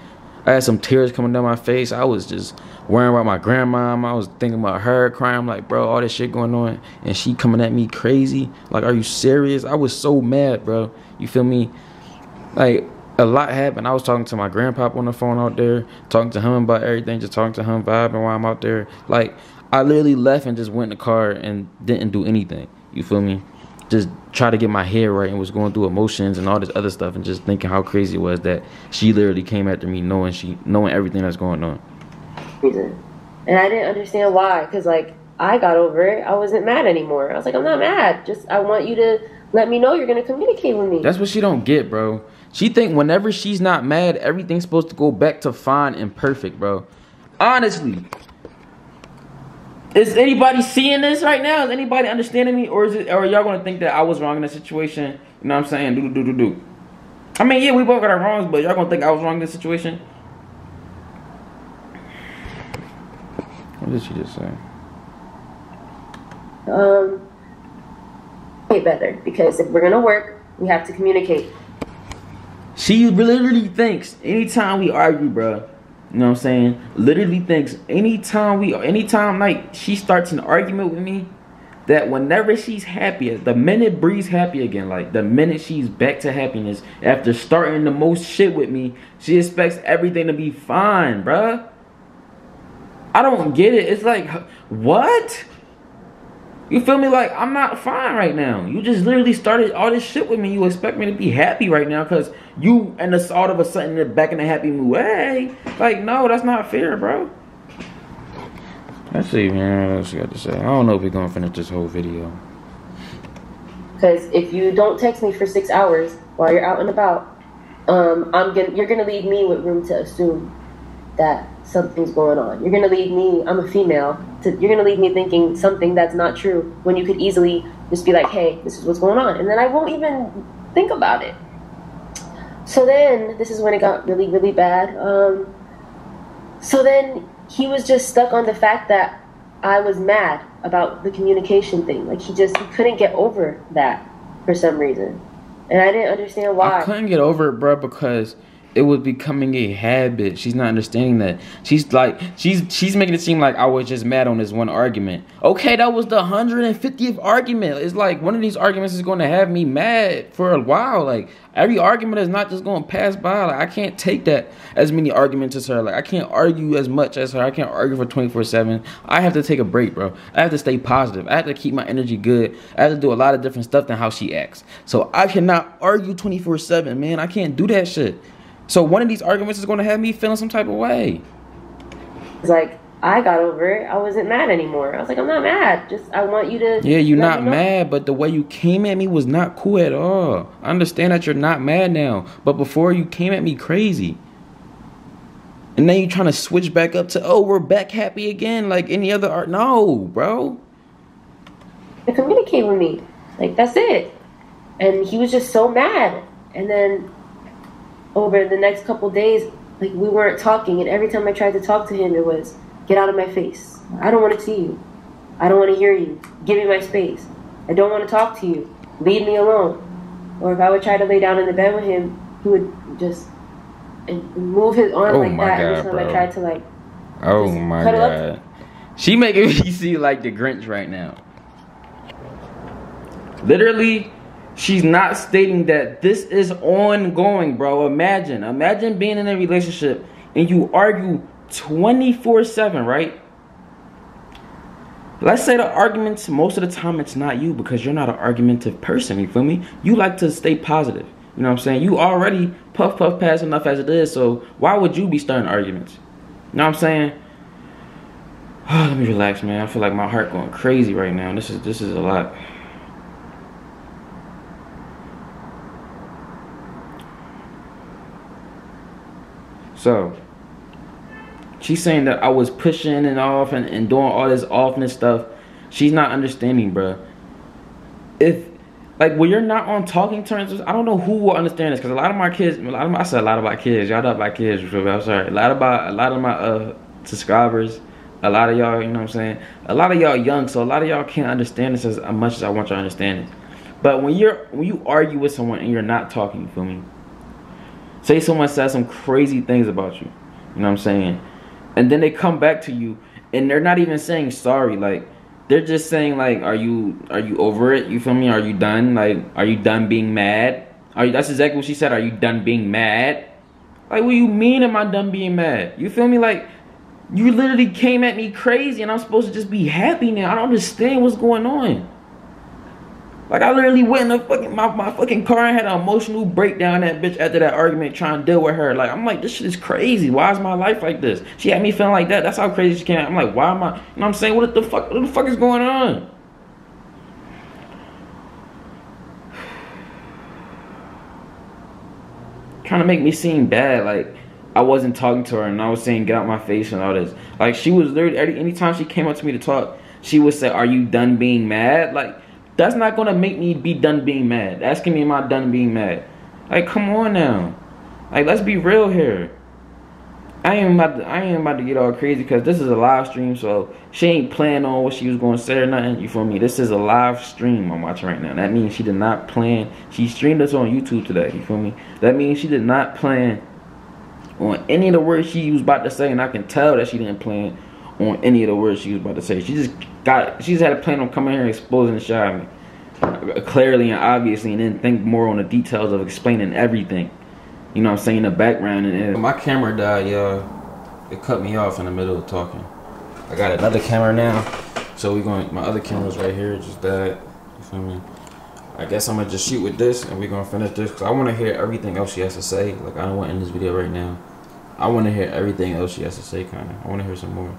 I had some tears coming down my face. I was just worrying about my grandma. I was thinking about her crying. I'm like, bro, all this shit going on, and she coming at me crazy. Like, are you serious? I was so mad, bro. You feel me? Like, a lot happened. I was talking to my grandpa on the phone out there, talking to him about everything, just talking to him, vibing while I'm out there. Like, I literally left and just went in the car and didn't do anything. You feel me? Just try to get my head right and was going through emotions and all this other stuff and just thinking how crazy it was that she literally came after me knowing everything that's going on. And I didn't understand why, because, like, I got over it. I wasn't mad anymore. I was like, I'm not mad. Just, I want you to let me know you're going to communicate with me. That's what she don't get, bro. She think whenever she's not mad, everything's supposed to go back to fine and perfect, bro. Honestly. Is anybody seeing this right now? Is anybody understanding me? Or are y'all gonna think that I was wrong in the situation? You know what I'm saying? Do. I mean, yeah, we both got our wrongs, but y'all gonna think I was wrong in this situation? What did she just say? Better, because if we're gonna work, we have to communicate. She literally thinks anytime we argue, bro. You know what I'm saying? Literally thinks anytime like she starts an argument with me, that whenever she's happy, the minute Bree's happy again, like the minute she's back to happiness after starting the most shit with me, she expects everything to be fine, bruh. I don't get it. It's like, what? You feel me? Like, I'm not fine right now. You just literally started all this shit with me. You expect me to be happy right now because you and this all of a sudden you're back in a happy mood. Hey, like, no, that's not fair, bro. Let's see, man. What else you got to say? I don't know if we're gonna finish this whole video. Because if you don't text me for 6 hours while you're out and about, you're gonna leave me with room to assume that something's going on. You're gonna leave me, I'm a female, you're gonna leave me thinking something that's not true, when you could easily just be like, hey, this is what's going on. And then I won't even think about it. So then, this is when it got really, really bad. So then he was just stuck on the fact that I was mad about the communication thing. Like, he couldn't get over that for some reason. And I didn't understand why. I couldn't get over it, bro, because it was becoming a habit. She's not understanding that. She's like, she's making it seem like I was just mad on this one argument. Okay, that was the 150th argument. It's like one of these arguments is going to have me mad for a while. Like every argument is not just going to pass by. Like I can't take that as many arguments as her. Like I can't argue as much as her. I can't argue for 24/7. I have to take a break, bro. I have to stay positive. I have to keep my energy good. I have to do a lot of different stuff than how she acts. So I cannot argue 24/7, man. I can't do that shit. So one of these arguments is going to have me feeling some type of way. It's like, I got over it. I wasn't mad anymore. I was like, I'm not mad. Just, I want you to... Yeah, you're not mad, but the way you came at me was not cool at all. I understand that you're not mad now, but before you came at me crazy. And then you're trying to switch back up to, oh, we're back happy again like any other art. No, bro. To communicate with me. Like, that's it. And he was just so mad. And then... over the next couple days, like we weren't talking, and every time I tried to talk to him, it was, get out of my face. I don't want to see you. I don't want to hear you. Give me my space. I don't want to talk to you. Leave me alone. Or if I would try to lay down in the bed with him, he would just move his arm like that. God, every time bro. I tried to like, oh my God. She making me see like the Grinch right now. Literally, she's not stating that this is ongoing, bro. Imagine being in a relationship and you argue 24/7, right? Let's say the arguments, most of the time it's not you because you're not an argumentative person, you feel me? You like to stay positive, you know what I'm saying? You already puff past enough as it is, so why would you be starting arguments? You know what I'm saying? Oh, let me relax, man. I feel like my heart going crazy right now. This is a lot. So, she's saying that I was pushing and off and doing all this offness stuff. She's not understanding, bro. If, like, when you're not on talking terms, I don't know who will understand this. Because a lot of my kids, I said a lot about kids. Y'all know about kids. I'm sorry. A lot of my subscribers, a lot of y'all, you know what I'm saying? A lot of y'all young, so a lot of y'all can't understand this as much as I want y'all to understand it. But when you argue with someone and you're not talking, you feel me? Say someone says some crazy things about you, you know what I'm saying? And then they come back to you and they're not even saying sorry. Like, they're just saying like, are you over it? You feel me? Are you done? Like, are you done being mad? That's exactly what she said. Are you done being mad? Like, what do you mean am I done being mad? You feel me? Like, you literally came at me crazy and I'm supposed to just be happy now. I don't understand what's going on. Like, I literally went in the my fucking car and had an emotional breakdown that bitch after that argument trying to deal with her. Like, I'm like, this shit is crazy. Why is my life like this? She had me feeling like that. That's how crazy she came. I'm like, why am I, you know what I'm saying? What the fuck is going on? Trying to make me seem bad. Like, I wasn't talking to her and I was saying, get out my face and all this. Like, she was literally, anytime she came up to me to talk, she would say, are you done being mad? Like, that's not gonna make me be done being mad. Asking me am I done being mad? Like, come on now. Like, let's be real here. I ain't about to get all crazy because this is a live stream, so she ain't planning on what she was gonna say or nothing. You feel me? This is a live stream I'm watching right now. That means she did not plan. She streamed this on YouTube today. You feel me? That means she did not plan on any of the words she was about to say, and I can tell that she didn't plan on any of the words she was about to say. She just had a plan on coming here and exposing the shit at me, clearly and obviously, and then think more on the details of explaining everything. You know what I'm saying, the background. And my camera died, y'all. It cut me off in the middle of talking. I got another camera now, so my other camera's right here, just died. You feel me? I guess I'm gonna just shoot with this and we're gonna finish this because I want to hear everything else she has to say. Like, I don't want to end this video right now. I want to hear everything else she has to say, kind of. I want to hear some more.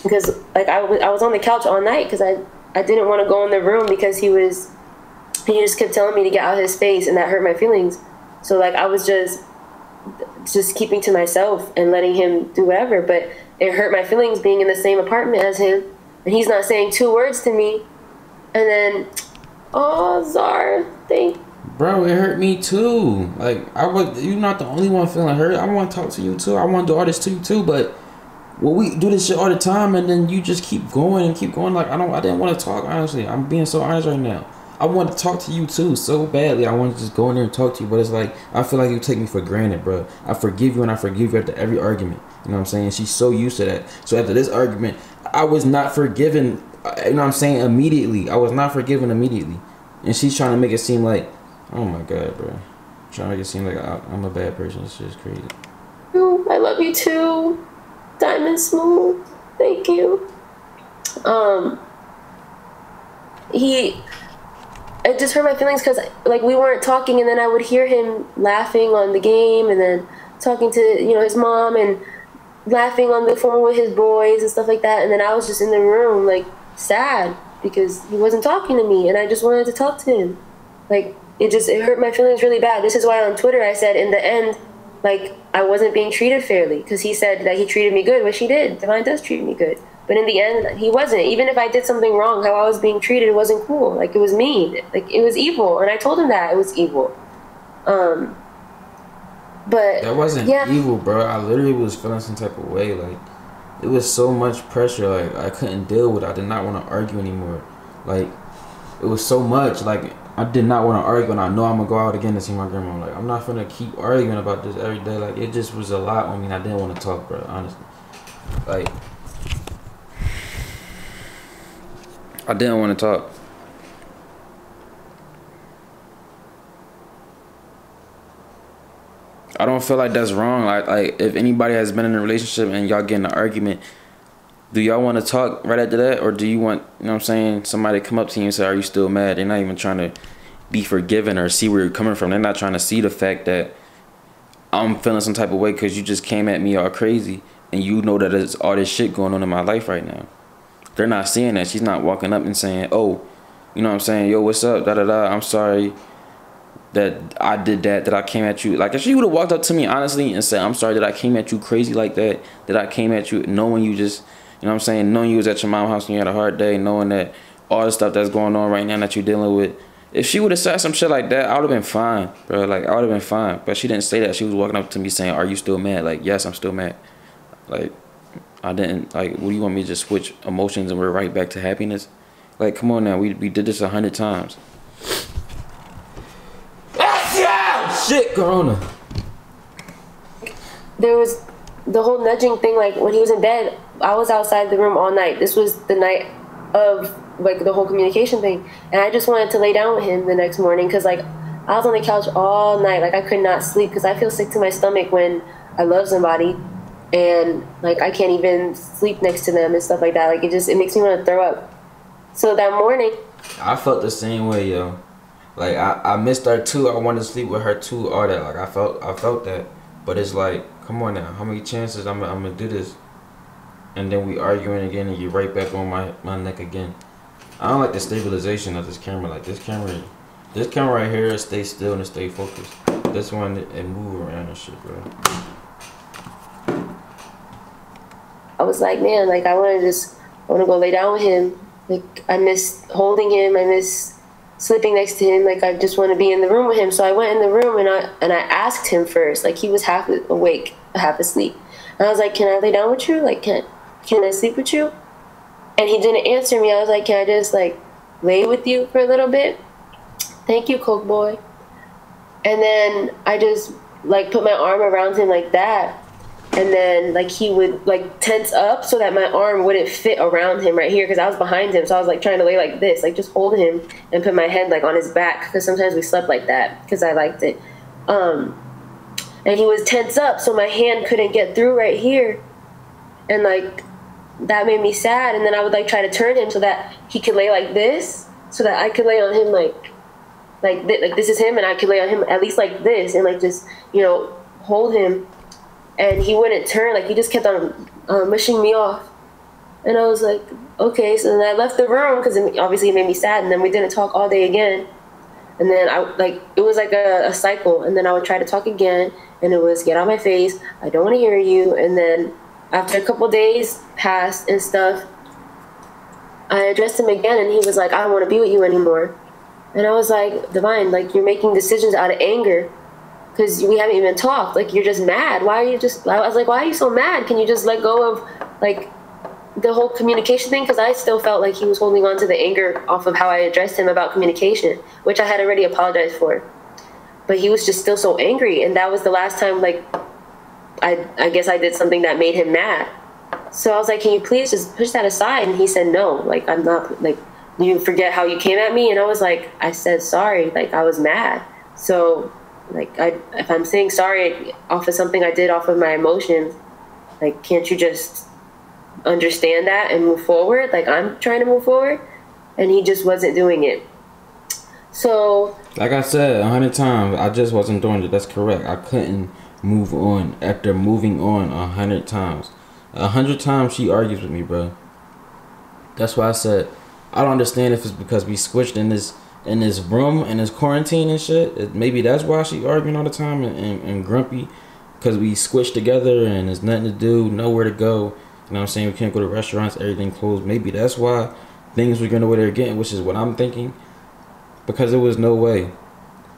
Because, like, I was on the couch all night because I didn't want to go in the room because he just kept telling me to get out of his face, and that hurt my feelings. So, like, I was just keeping to myself and letting him do whatever. But it hurt my feelings being in the same apartment as him, and he's not saying 2 words to me. And then, oh, Zara, Bro, it hurt me too. Like, you're not the only one feeling hurt. I want to talk to you too. I want to do all this to you too. But well, we do this shit all the time, and then you just keep going and keep going. Like, I didn't want to talk. Honestly, I'm being so honest right now. I want to talk to you too so badly. I want to just go in there and talk to you, but it's like I feel like you take me for granted, bro. I forgive you and I forgive you after every argument. You know what I'm saying? She's so used to that. So after this argument, I was not forgiven. You know what I'm saying? Immediately, I was not forgiven immediately, and she's trying to make it seem like, oh my god, bro, trying to make it seem like I'm a bad person. It's just crazy. I love you too, Diamond Smooth. Thank you. It just hurt my feelings because like we weren't talking, and then I would hear him laughing on the game, and then talking to his mom and laughing on the phone with his boys and stuff like that, and then I was just in the room like sad because he wasn't talking to me, and I just wanted to talk to him. Like it hurt my feelings really bad. This is why on Twitter I said in the end, like, I wasn't being treated fairly, because he said that he treated me good, which he did. Davine does treat me good. But in the end, he wasn't. Even if I did something wrong, how I was being treated wasn't cool. Like, it was mean. Like, it was evil. And I told him that it was evil. But that wasn't evil, bro. I literally was feeling some type of way. Like, it was so much pressure. Like, I couldn't deal with it. I did not want to argue anymore. Like, it was so much. Like, I did not want to argue, and I know I'm going to go out again to see my grandma. Like, I'm not going to keep arguing about this every day. Like, it just was a lot on me, and I didn't want to talk, bro, honestly. Like, I didn't want to talk. I don't feel like that's wrong. Like if anybody has been in a relationship and y'all get in an argument, do y'all want to talk right after that? Or do you want, you know what I'm saying, somebody to come up to you and say, are you still mad? They're not even trying to be forgiven or see where you're coming from. They're not trying to see the fact that I'm feeling some type of way because you just came at me all crazy and you know that there's all this shit going on in my life right now. They're not seeing that. She's not walking up and saying, oh, you know what I'm saying, yo, what's up, da-da-da, I'm sorry that I did that I came at you. Like, if she would have walked up to me honestly and said, I'm sorry that I came at you crazy like that I came at you knowing you just, you know what I'm saying, knowing you was at your mom's house and you had a hard day, knowing that all the stuff that's going on right now that you're dealing with. If she would have said some shit like that, I would have been fine, bro. Like, I would have been fine. But she didn't say that. She was walking up to me saying, are you still mad? Like, yes, I'm still mad. Like, I didn't, like, what do you want me to just switch emotions and we're right back to happiness? Like, come on now. We did this 100 times. Shit, Corona. There was the whole nudging thing. Like, when he was in bed, I was outside the room all night. This was the night of, like, the whole communication thing. And I just wanted to lay down with him the next morning because, like, I was on the couch all night. Like, I could not sleep because I feel sick to my stomach when I love somebody. And, like, I can't even sleep next to them and stuff like that. Like, it makes me want to throw up. So that morning, I felt the same way, yo. Like, I missed her too. I wanted to sleep with her too, all that. Like, I felt that. But it's like, come on now. How many chances I'm gonna do this? And then we arguing again and you're right back on my neck again. I don't like the stabilization of this camera. Like, this camera right here, it stays still and it stay focused. This one, it move around and shit, bro. I was like, man, like, I want to go lay down with him. Like, I miss holding him. I miss sleeping next to him. Like, I just want to be in the room with him. So I went in the room and I asked him first. Like, he was half awake, half asleep. And I was like, can I lay down with you? Like, can I sleep with you? And he didn't answer me. I was like, can I just, like, lay with you for a little bit? Thank you, Coke Boy. And then I just, like, put my arm around him like that. And then, like, he would, like, tense up so that my arm wouldn't fit around him right here because I was behind him. So I was, like, trying to lay like this, like, just hold him and put my head, like, on his back because sometimes we slept like that because I liked it. And he was tense up so my hand couldn't get through right here. And, like, that made me sad. And then I would, like, try to turn him so that he could lay like this so that I could lay on him, like this is him and I could lay on him at least like this and, like, just, you know, hold him. And he wouldn't turn. Like, he just kept on mushing me off. And I was like, okay. So then I left the room because obviously it made me sad. And then we didn't talk all day again. And then it was like a cycle. And then I would try to talk again. And it was, get out my face. I don't want to hear you. And then after a couple days passed and stuff, I addressed him again. And he was like, I don't want to be with you anymore. And I was like, Davine, like, you're making decisions out of anger. Because we haven't even talked. Like, you're just mad. Why are you just... I was like, why are you so mad? Can you just let go of, like, the whole communication thing, because I still felt like he was holding on to the anger off of how I addressed him about communication, which I had already apologized for. But he was just still so angry, and that was the last time, like, I guess I did something that made him mad. So I was like, can you please just push that aside? And he said, no, like, I'm not, like, you forget how you came at me? And I was like, I said sorry, like, I was mad. So, like, if I'm saying sorry off of something I did off of my emotions, like, can't you just understand that and move forward? Like, I'm trying to move forward. And he just wasn't doing it. So, like I said 100 times, I just wasn't doing it. That's correct. I couldn't move on after moving on 100 times. 100 times she argues with me, bro. That's why I said I don't understand if it's because we switched in this room in this quarantine and shit. Maybe that's why she arguing all the time and grumpy, because we switched together and there's nothing to do, nowhere to go. You know what I'm saying? We can't go to restaurants, everything closed. Maybe that's why things were going the way they're getting, which is what I'm thinking. Because there was no way.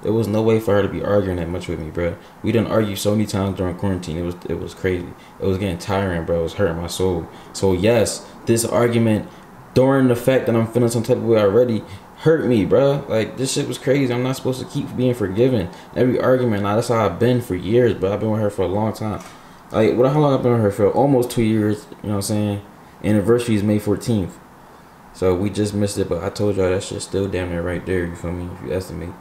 There was no way for her to be arguing that much with me, bro. We done argue so many times during quarantine. It was crazy. It was getting tiring, bro. It was hurting my soul. So yes, this argument during the fact that I'm feeling some type of way already hurt me, bro. Like, this shit was crazy. I'm not supposed to keep being forgiven. Every argument, like, that's how I've been for years, bro. I've been with her for a long time. Like, how long I've been with her for? Almost 2 years. You know what I'm saying? Anniversary is May 14th. So we just missed it, but I told y'all that shit's still damn near right there. You feel me? If you estimate.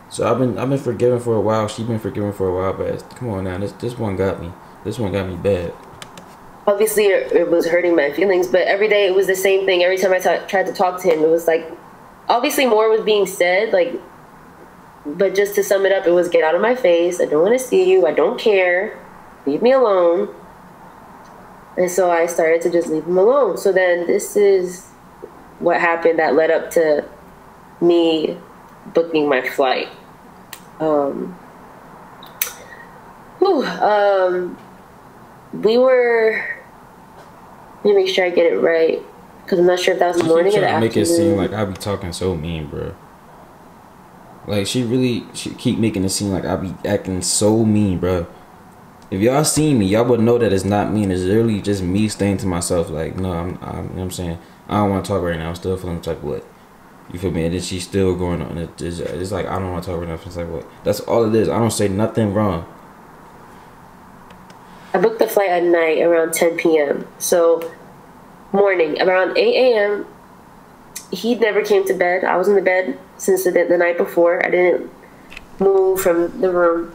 So I've been forgiven for a while. She been forgiven for a while, but come on now, this one got me. This one got me bad. Obviously, it was hurting my feelings, but every day it was the same thing. Every time I tried to talk to him, it was like, obviously more was being said, like, but just to sum it up, it was, get out of my face. I don't want to see you. I don't care. Leave me alone. And so I started to just leave him alone. So then this is what happened that led up to me booking my flight. We were, let me make sure I get it right, because I'm not sure if that was the morning or the afternoon. Make it seem like I be talking so mean, bro. Like, she keep making it seem like I be acting so mean, bro. If y'all seen me, y'all would know that it's not mean. It's literally just me staying to myself. Like, no, you know what I'm saying? I don't want to talk right now. I'm still feeling the type of way. You feel me? And then she's still going on. It's like, I don't want to talk right now. It's like, what? That's all it is. I don't say nothing wrong. I booked the flight at night around 10 p.m. So, morning, around 8 a.m., he never came to bed. I was in the bed since the night before. I didn't move from the room.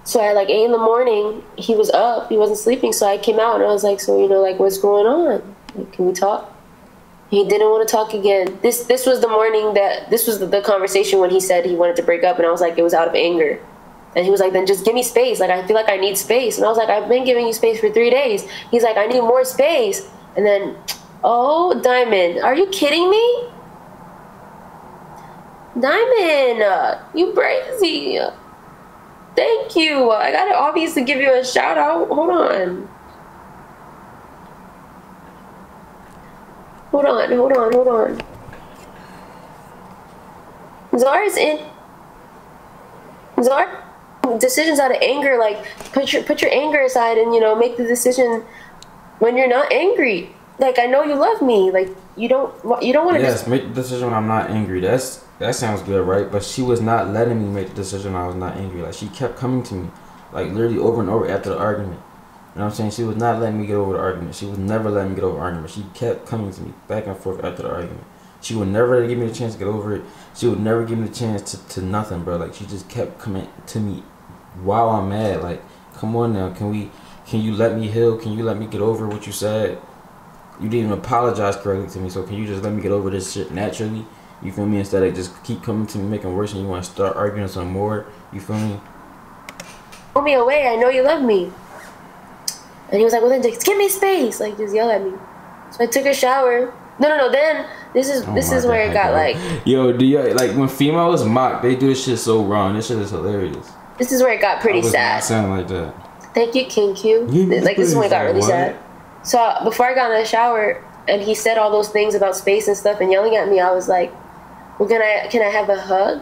So at like 8 in the morning, he was up. He wasn't sleeping. So I came out and I was like, so, you know, like, what's going on? Like, can we talk? He didn't want to talk again. This was the morning this was the conversation when he said he wanted to break up. And I was like, it was out of anger. And he was like, then just give me space. Like, I feel like I need space. And I was like, I've been giving you space for 3 days. He's like, I need more space. And then, oh, Diamond, are you kidding me? Diamond, you crazy. Thank you. I gotta obviously give you a shout out. Hold on. Zara's decisions out of anger. Like, put your anger aside and, you know, make the decision when you're not angry. Like, I know you love me. Like, you don't want to. Yes, make the decision when I'm not angry. That sounds good, right? But she was not letting me make the decision when I was not angry. Like, she kept coming to me, like, literally over and over after the argument. You know what I'm saying? She was not letting me get over the argument. She was never letting me get over the argument. She kept coming to me back and forth after the argument. She would never give me the chance to get over it. She would never give me the chance to nothing, bro. Like, she just kept coming to me while I'm mad. Like, come on now. Can you let me heal? Can you let me get over what you said? You didn't even apologize correctly to me, so can you just let me get over this shit naturally? You feel me? Instead of just keep coming to me, making worse, and you want to start arguing some more. You feel me? Pull me away. I know you love me. And he was like, well, then just give me space. Like, just yell at me. So I took a shower. No. Then this is where it got like. Yo, do you like when females mock? They do this shit so wrong. This shit is hilarious. This is where it got pretty sad. Not sound like that. Thank you, King Q. Like, this is when it got really sad. So before I got in the shower and he said all those things about space and stuff and yelling at me, I was like, well, can I have a hug?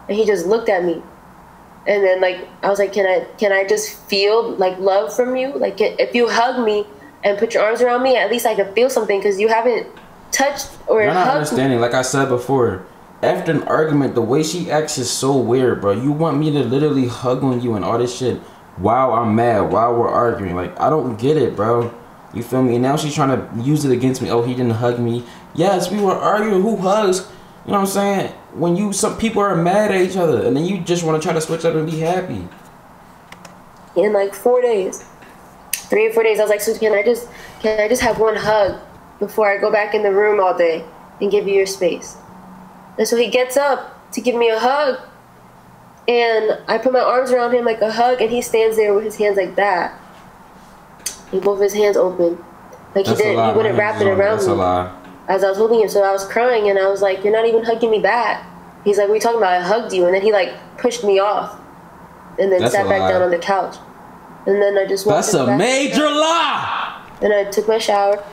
And he just looked at me. And then like I was like, can I just feel like love from you? Like if you hug me and put your arms around me, at least I can feel something, because you haven't touched or You're not hugged understanding. me. Like I said before, after an argument, the way she acts is so weird, bro. You want me to literally hug on you and all this shit while I'm mad, while we're arguing. Like, I don't get it, bro. You feel me? And now she's trying to use it against me. Oh, he didn't hug me. Yes, we were arguing. Who hugs? You know what I'm saying? When some people are mad at each other, and then you just want to try to switch up and be happy. In like 4 days, 3 or 4 days, I was like, so can I just have one hug before I go back in the room all day and give you your space? And so he gets up to give me a hug, and I put my arms around him like a hug, and he stands there with his hands like that. He both his hands open, like he wouldn't wrap it around me as I was holding him. So I was crying, and I was like, "You're not even hugging me back." He's like, "What are you talking about? I hugged you." And then he like pushed me off, and then sat back down on the couch. And then I just walked. That's a major lie. Then I took my shower.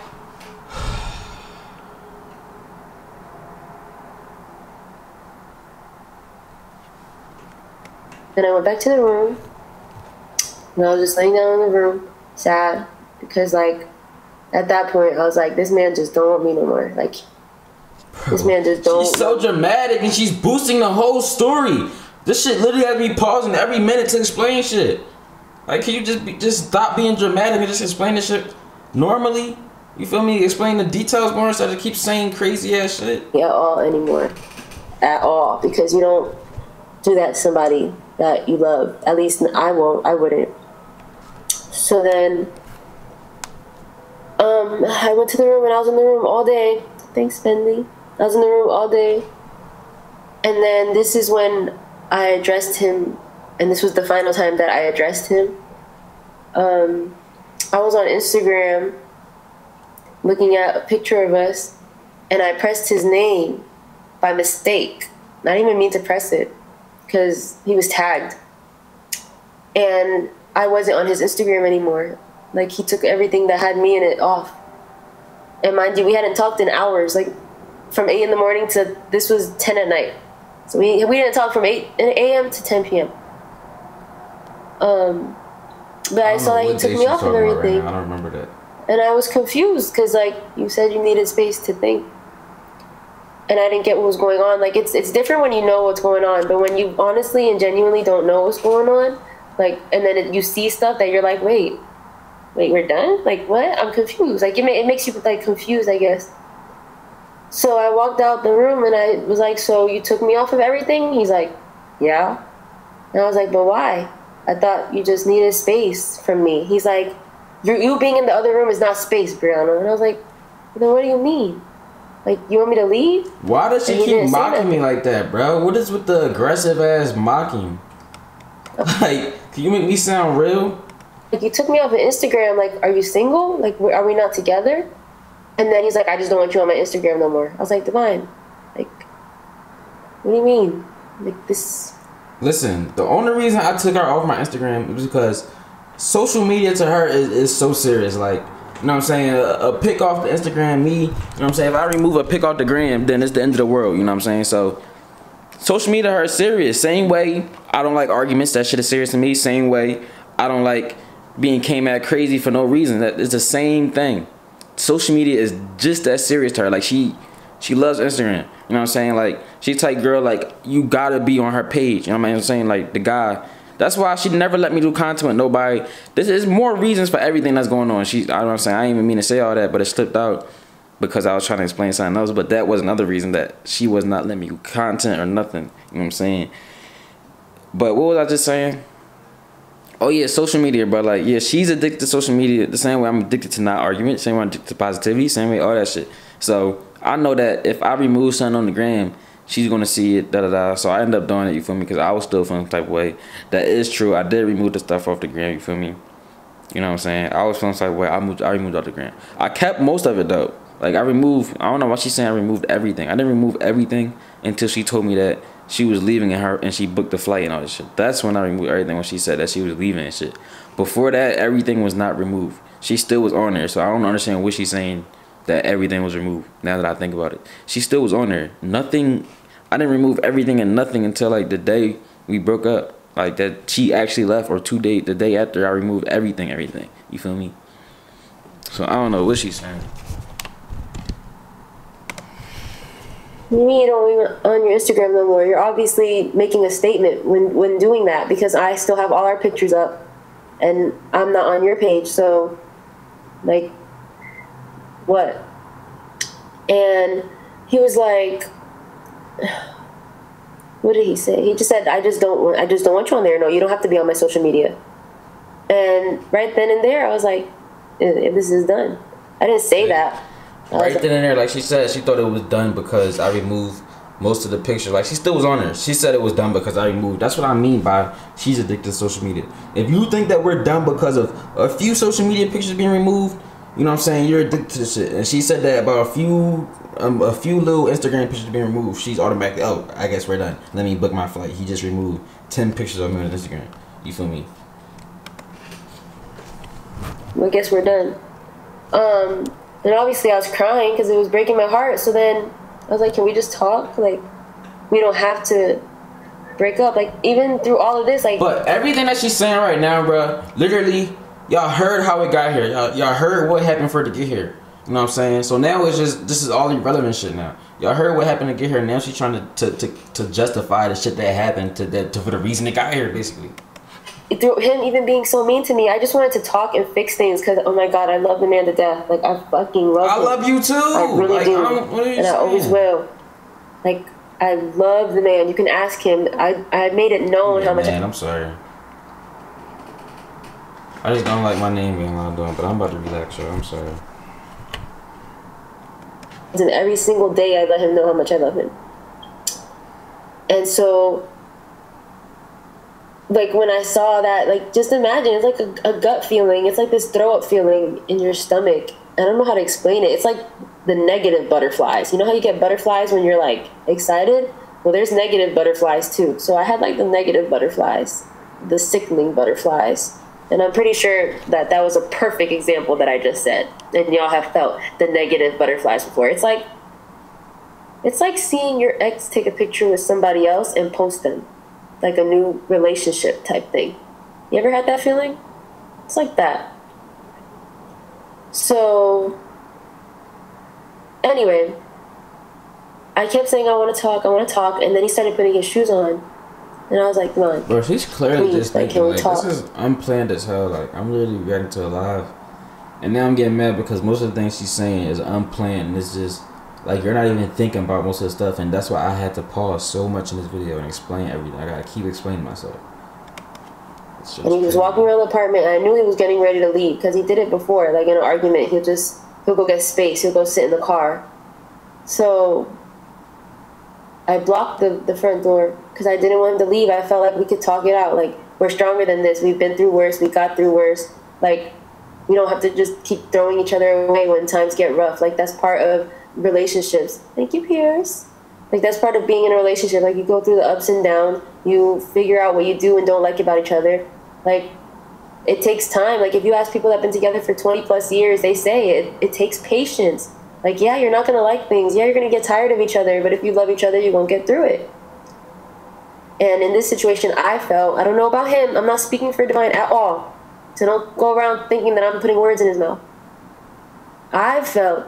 Then I went back to the room, and I was just laying down in the room, sad, because like at that point I was like, this man just don't want me no more. Like, this man just don't. She's so dramatic, and she's boosting the whole story. This shit literally has me pausing every minute to explain shit. Like, can you just stop being dramatic and just explain this shit normally? You feel me? Explain the details more instead of keep saying crazy ass shit. At all anymore, at all, because you don't do that to somebody that you love. At least I won't. I wouldn't. So then, I went to the room, and I was in the room all day. Thanks, Bentley. I was in the room all day, and then this is when I addressed him, and this was the final time that I addressed him. I was on Instagram looking at a picture of us, and I pressed his name by mistake. I didn't even mean to press it, because he was tagged. And I wasn't on his Instagram anymore. Like, he took everything that had me in it off. And mind you, we hadn't talked in hours, like from 8 in the morning to this was 10 at night. So we didn't talk from 8 a.m. to 10 p.m. But I saw that he took me off of everything. Right, I don't remember that. And I was confused, because like you said, you needed space to think. And I didn't get what was going on. Like, it's different when you know what's going on, but when you honestly and genuinely don't know what's going on, like, and then you see stuff that you're like, wait, we're done? Like, what? I'm confused. Like, it makes you like confused, I guess. So I walked out the room, and I was like, so you took me off of everything? He's like, yeah. And I was like, but why? I thought you just needed space from me. He's like, you being in the other room is not space, Brianna. And I was like, then what do you mean? Like, you want me to leave? Why does she keep mocking me like that, bro? What is with the aggressive ass mocking? Like, can you make me sound real? Like, you took me off of Instagram. Like, are you single? Like, are we not together? And then he's like, I just don't want you on my Instagram no more. I was like, Davine, like, what do you mean? Like, this. Listen, the only reason I took her off my Instagram was because social media to her is so serious. Like, you know what I'm saying? A pic off the Instagram, me, you know what I'm saying? If I remove a pic off the gram, then it's the end of the world, you know what I'm saying? So, social media to her is serious. Same way I don't like arguments, that shit is serious to me. Same way I don't like being came at crazy for no reason. That is the same thing. Social media is just that serious to her. Like, she loves Instagram. You know what I'm saying? Like, she's type girl, like, you gotta be on her page. You know what I'm saying? Like, the guy. That's why she never let me do content with nobody. This is more reasons for everything that's going on. I know what I'm saying? I didn't even mean to say all that, but it slipped out because I was trying to explain something else. But that was another reason that she was not letting me do content or nothing. You know what I'm saying? But what was I just saying? Oh yeah, social media, bro. Like, yeah, she's addicted to social media the same way I'm addicted to not argument, same way I'm addicted to positivity, same way all that shit. So I know that if I remove something on the gram, she's gonna see it, So I end up doing it, you feel me? Because I was still feeling the type of way. That is true. I did remove the stuff off the gram, you feel me? You know what I'm saying? I was feeling the type of way. I removed off the gram. I kept most of it though. Like, I don't know why she's saying I removed everything. I didn't remove everything until she told me that she was leaving and she booked the flight and all this shit. That's when I removed everything, when she said that she was leaving and shit. Before that, everything was not removed. She still was on there, so I don't understand what she's saying that everything was removed. Now that I think about it, she still was on there. Nothing. I didn't remove everything and nothing until like the day we broke up. Like that she actually left, or the day after I removed everything. You feel me? So I don't know what she's saying. You don't even on your Instagram no more. You're obviously making a statement when doing that, because I still have all our pictures up and I'm not on your page. So, like, what? And he was like, what did he say? He just said, I just don't want you on there. No, you don't have to be on my social media. And right then and there, I was like, this is done. I didn't say that. Right then and there, like she said, she thought it was done because I removed most of the pictures. Like, she still was on there. She said it was done because I removed. That's what I mean by she's addicted to social media. If you think that we're done because of a few social media pictures being removed, you know what I'm saying, you're addicted to this shit. And she said that about a few little Instagram pictures being removed, she's automatically, oh, I guess we're done. Let me book my flight. He just removed 10 pictures of me on Instagram. You feel me? Well, I guess we're done. And obviously I was crying because it was breaking my heart. So then I was like, can we just talk? Like, we don't have to break up. Like, even through all of this, like. But everything that she's saying right now, bro, literally, y'all heard how it got here. Y'all heard what happened for it to get here. You know what I'm saying? So now it's just, this is all irrelevant shit now. Y'all heard what happened to get here. Now she's trying to justify the shit that happened for the reason it got here, basically. Through him even being so mean to me, I just wanted to talk and fix things because, oh my God, I love the man to death. Like, I fucking love him. I love you too. I really like, do. What are you and saying? I always will. Like, I love the man. You can ask him. I made it known how much. Man, I'm sorry. I just don't like my name being loud on, but I'm about to relax, yo. I'm sorry. And every single day I let him know how much I love him. And so, like, when I saw that, like, just imagine, it's like a gut feeling. It's like this throw up feeling in your stomach. I don't know how to explain it. It's like the negative butterflies. You know how you get butterflies when you're like excited? Well, there's negative butterflies too. So I had like the negative butterflies, the sickening butterflies. And I'm pretty sure that that was a perfect example that I just said. And y'all have felt the negative butterflies before. It's like seeing your ex take a picture with somebody else and post them. Like a new relationship type thing. You ever had that feeling? It's like that. So, anyway, I kept saying I want to talk, and then he started putting his shoes on. And I was like, come on. Bro, she's clearly please, just thinking, like, talk? this is unplanned as hell. Like, I'm literally reacting to it live. And now I'm getting mad because most of the things she's saying is unplanned. And it's just, like, you're not even thinking about most of the stuff. And that's why I had to pause so much in this video and explain everything. I gotta keep explaining myself. And he was walking around the apartment, and I knew he was getting ready to leave because he did it before. Like, in an argument, he'll go get space. He'll go sit in the car. So I blocked the front door because I didn't want him to leave. I felt like we could talk it out. Like, we're stronger than this. We've been through worse. We got through worse. Like, we don't have to just keep throwing each other away when times get rough. Like, that's part of relationships. Thank you, Pierce. Like, that's part of being in a relationship. Like, you go through the ups and downs. You figure out what you do and don't like about each other. Like, it takes time. Like, if you ask people that have been together for 20 plus years, they say it takes patience. Like, yeah, you're not going to like things. Yeah, you're going to get tired of each other. But if you love each other, you're going to get through it. And in this situation, I don't know about him. I'm not speaking for Davine at all. So don't go around thinking that I'm putting words in his mouth. I felt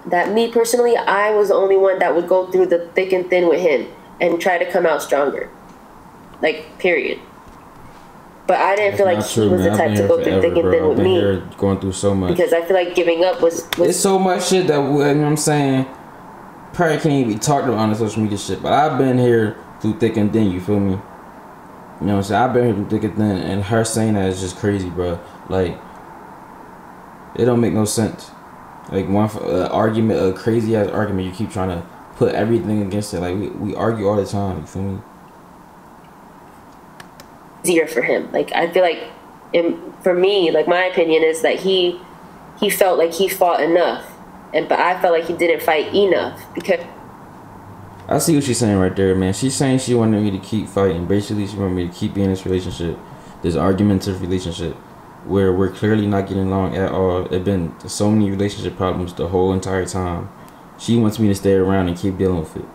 that me personally, I was the only one that would go through the thick and thin with him and try to come out stronger. Like, period. But I didn't feel like he was the type to go through thick and thin with me. I've been here going through so much. Because I feel like giving up was it's so much shit that, you know what I'm saying, probably can't even be talked about on the social media shit. But I've been here through thick and thin, you feel me? You know what I'm saying? I've been here through thick and thin, and her saying that is just crazy, bro. Like, it don't make no sense. Like, one argument, a crazy ass argument, you keep trying to put everything against it. Like, we argue all the time, you feel me? Easier for him. Like, I feel like, for me, like, my opinion is that he felt like he fought enough, but I felt like he didn't fight enough. Because I see what she's saying right there, man. She's saying she wanted me to keep fighting. Basically, she wanted me to keep being in this relationship, this argumentative relationship, where we're clearly not getting along at all. There've been so many relationship problems the whole entire time. She wants me to stay around and keep dealing with it.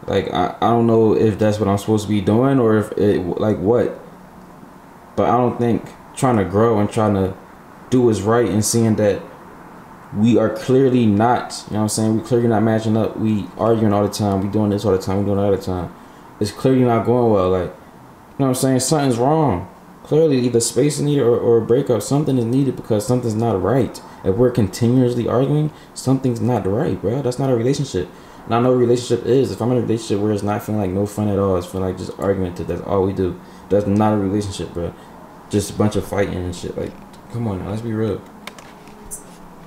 Like I don't know if that's what I'm supposed to be doing or if it like what. But I don't think trying to grow and trying to do what's right and seeing that we are clearly not, you know what I'm saying, we clearly not matching up. We arguing all the time. We doing this all the time. We doing that all the time. It's clearly not going well. Like, you know what I'm saying? Something's wrong. Clearly, either space is needed or a breakup. Something is needed because something's not right. If we're continuously arguing, something's not right, bro. That's not a relationship. And I know what a relationship is. If I'm in a relationship where it's not feeling like no fun at all, it's feeling like just argumentative. That's all we do. That's not a relationship, bro. Just a bunch of fighting and shit. Like, come on now, let's be real.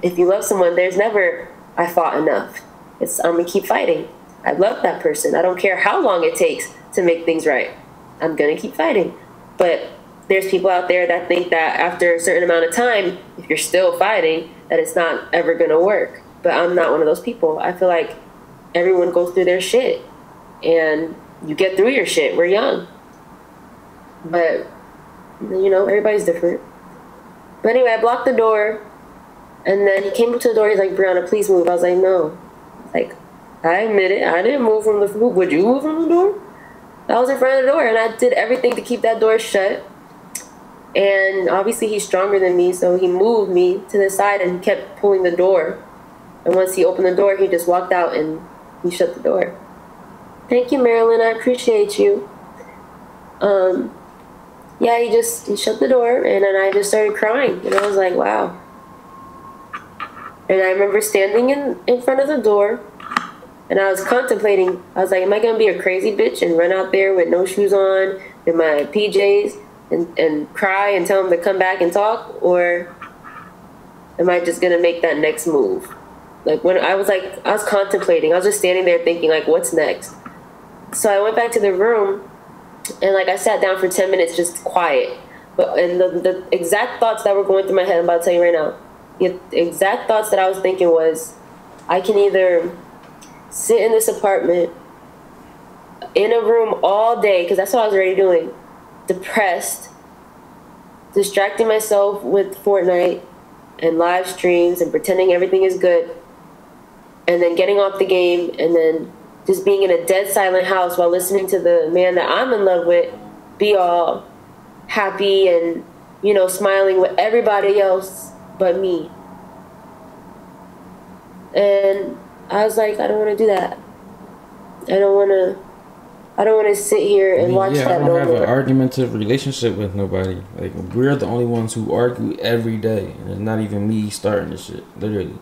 If you love someone, there's never, I fought enough. It's, I'm gonna keep fighting. I love that person. I don't care how long it takes to make things right. I'm gonna keep fighting. But there's people out there that think that after a certain amount of time, if you're still fighting, that it's not ever gonna work. But I'm not one of those people. I feel like everyone goes through their shit. And you get through your shit. We're young. But, you know, everybody's different. But anyway, I blocked the door. And then he came up to the door. He's like, Brianna, please move. I was like, no. Like, I admit it. I didn't move from the door. Would you move from the door? I was in front of the door, and I did everything to keep that door shut. And obviously, he's stronger than me, so he moved me to the side and kept pulling the door. And once he opened the door, he just walked out and he shut the door. Thank you, Marilyn. I appreciate you. Yeah, he shut the door, and then I just started crying. And I was like, wow. And I remember standing in front of the door, and I was contemplating. I was like, am I going to be a crazy bitch and run out there with no shoes on, in my PJs, and cry and tell him to come back and talk? Or am I just going to make that next move? Like, when I was contemplating. I was just standing there thinking, like, what's next? So I went back to the room, and, like, I sat down for 10 minutes just quiet. And the exact thoughts that were going through my head, I'm about to tell you right now. The exact thoughts that I was thinking was, I can either sit in this apartment in a room all day, because that's what I was already doing, depressed, distracting myself with Fortnite and live streams and pretending everything is good, and then getting off the game and then just being in a dead silent house while listening to the man that I'm in love with be all happy and, you know, smiling with everybody else but me. And I was like, I don't want to do that. I don't want to sit here and watch that. I don't have an argumentative relationship with nobody. Like, we're the only ones who argue every day, and it's not even me starting this shit. Literally,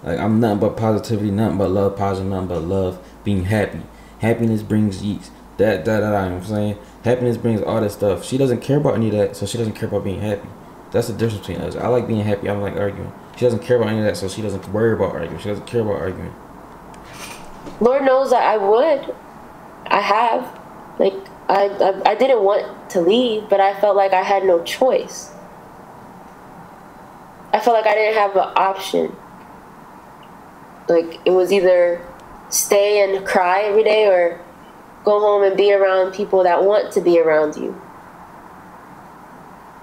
like, I'm nothing but positivity, nothing but love, positive, nothing but love, being happy. Happiness brings ease. That, you know what I'm saying? Happiness brings all that stuff. She doesn't care about any of that, so she doesn't care about being happy. That's the difference between us. I like being happy. I don't like arguing. She doesn't care about any of that, so she doesn't worry about arguing. She doesn't care about arguing. Lord knows that I would. I have. Like, I didn't want to leave, but I felt like I had no choice. I felt like I didn't have an option. Like, it was either stay and cry every day or go home and be around people that want to be around you.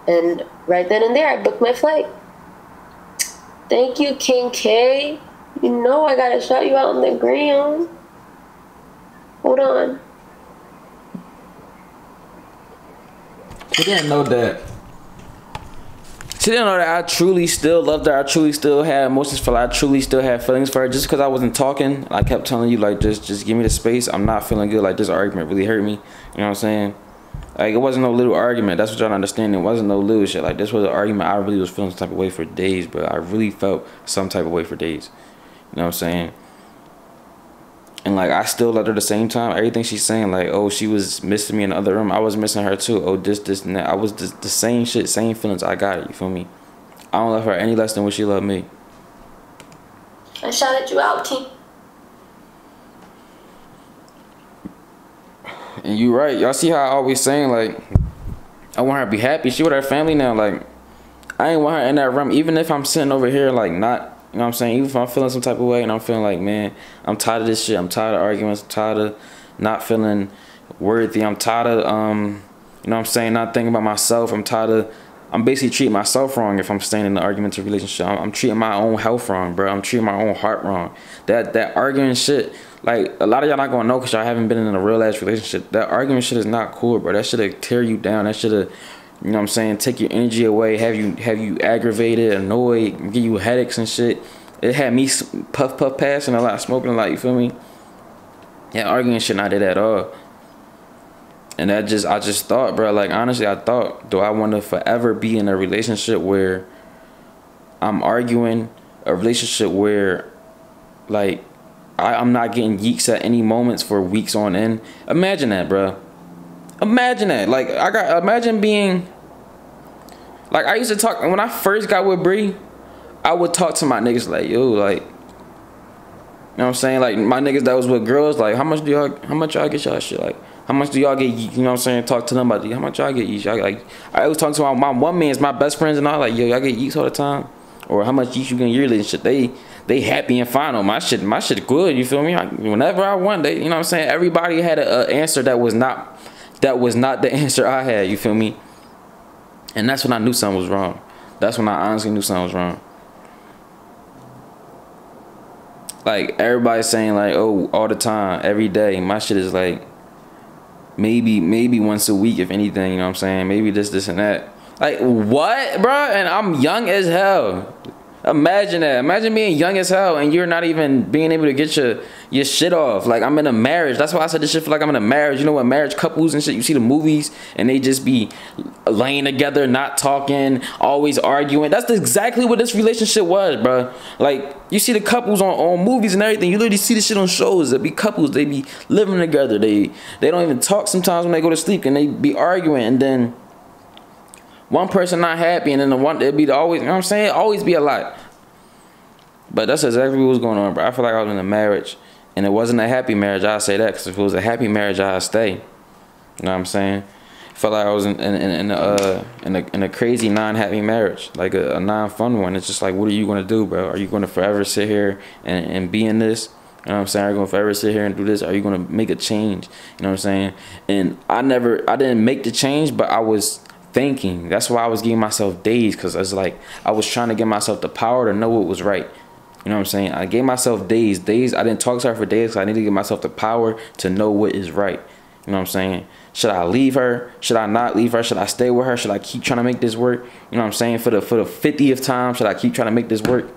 And right then and there, I booked my flight. Thank you, King K. You know I gotta shout you out on the ground. Hold on. She didn't know that. She didn't know that I truly still loved her. I truly still had emotions for her. I truly still had feelings for her. Just because I wasn't talking, I kept telling you, like, just give me the space. I'm not feeling good. Like, this argument really hurt me. You know what I'm saying? Like, it wasn't no little argument. That's what y'all don't understand. It wasn't no little shit. Like, this was an argument. I really was feeling some type of way for days, bro. I really felt some type of way for days. You know what I'm saying? And, like, I still loved her at the same time. Everything she's saying, like, oh, she was missing me in the other room. I was missing her, too. Oh, this, and that. I was the same shit, same feelings. I got it. You feel me? I don't love her any less than what she loved me. I shouted you out, King. And you right. Y'all see how I always saying, like, I want her to be happy. She with her family now. Like, I ain't want her in that room. Even if I'm sitting over here, like, not, you know what I'm saying? Even if I'm feeling some type of way and I'm feeling like, man, I'm tired of this shit. I'm tired of arguments. I'm tired of not feeling worthy. I'm tired of, you know what I'm saying, not thinking about myself. I'm tired of I'm basically treating myself wrong if I'm staying in an argumentative relationship. I'm treating my own health wrong, bro. I'm treating my own heart wrong. That arguing shit, like, a lot of y'all not gonna know because y'all haven't been in a real ass relationship. That arguing shit is not cool, bro. That shit'll tear you down. That shit'll, you know what I'm saying, take your energy away, have you aggravated, annoyed, give you headaches and shit. It had me puff passing a lot, smoking a lot. You feel me? Yeah, arguing shit not it at all. And I just thought, bro, like, honestly, I thought, do I want to forever be in a relationship where I'm arguing, a relationship where, like, I'm not getting yeeks at any moments for weeks on end? Imagine that, bro. Imagine that. Like, imagine being, like, I used to talk, when I first got with Bree, I would talk to my niggas like, yo, like, you know what I'm saying? Like, my niggas that was with girls, like, how much y'all get y'all shit? Like, how much do y'all get, you know what I'm saying? Talk to them about, how much y'all get each? Like, I was talking to my one man's, my best friends and all, like, yo, y'all get yeeks all the time? Or how much yeeks you get in your relationship? They happy and fine on my shit good, you feel me? Whenever I want, you know what I'm saying? Everybody had an answer that was not the answer I had, you feel me? And that's when I knew something was wrong. That's when I honestly knew something was wrong. Like, everybody's saying, like, oh, all the time, every day. My shit is like, maybe once a week, if anything, you know what I'm saying? Maybe this and that. Like, what, bro? And I'm young as hell. Imagine that. Imagine being young as hell and you're not even being able to get your shit off. Like, I'm in a marriage. That's why I said this shit feel like I'm in a marriage. You know what, marriage couples and shit, you see the movies and they just be laying together, not talking, always arguing. That's exactly what this relationship was, bro. Like, you see the couples on movies and everything. You literally see this shit on shows. There be couples, they be living together. They don't even talk sometimes when they go to sleep and they be arguing, and then one person not happy, and then it'd be always, you know what I'm saying? Always be a lot. But that's exactly what was going on, bro. I feel like I was in a marriage, and it wasn't a happy marriage. I'd say that, because if it was a happy marriage, I'd stay. You know what I'm saying? I felt like I was in a crazy non-happy marriage, like a non-fun one. It's just like, what are you gonna do, bro? Are you gonna forever sit here and be in this? You know what I'm saying? Are you gonna forever sit here and do this? Are you gonna make a change? You know what I'm saying? And I didn't make the change, but I was thinking. That's why I was giving myself days, because it's like I was trying to give myself the power to know what was right. You know what I'm saying? I gave myself days. I didn't talk to her for days, because I need to give myself the power to know what is right. You know what I'm saying? Should I leave her? Should I not leave her? Should I stay with her? Should I keep trying to make this work? You know what I'm saying? For the 50th time, should I keep trying to make this work?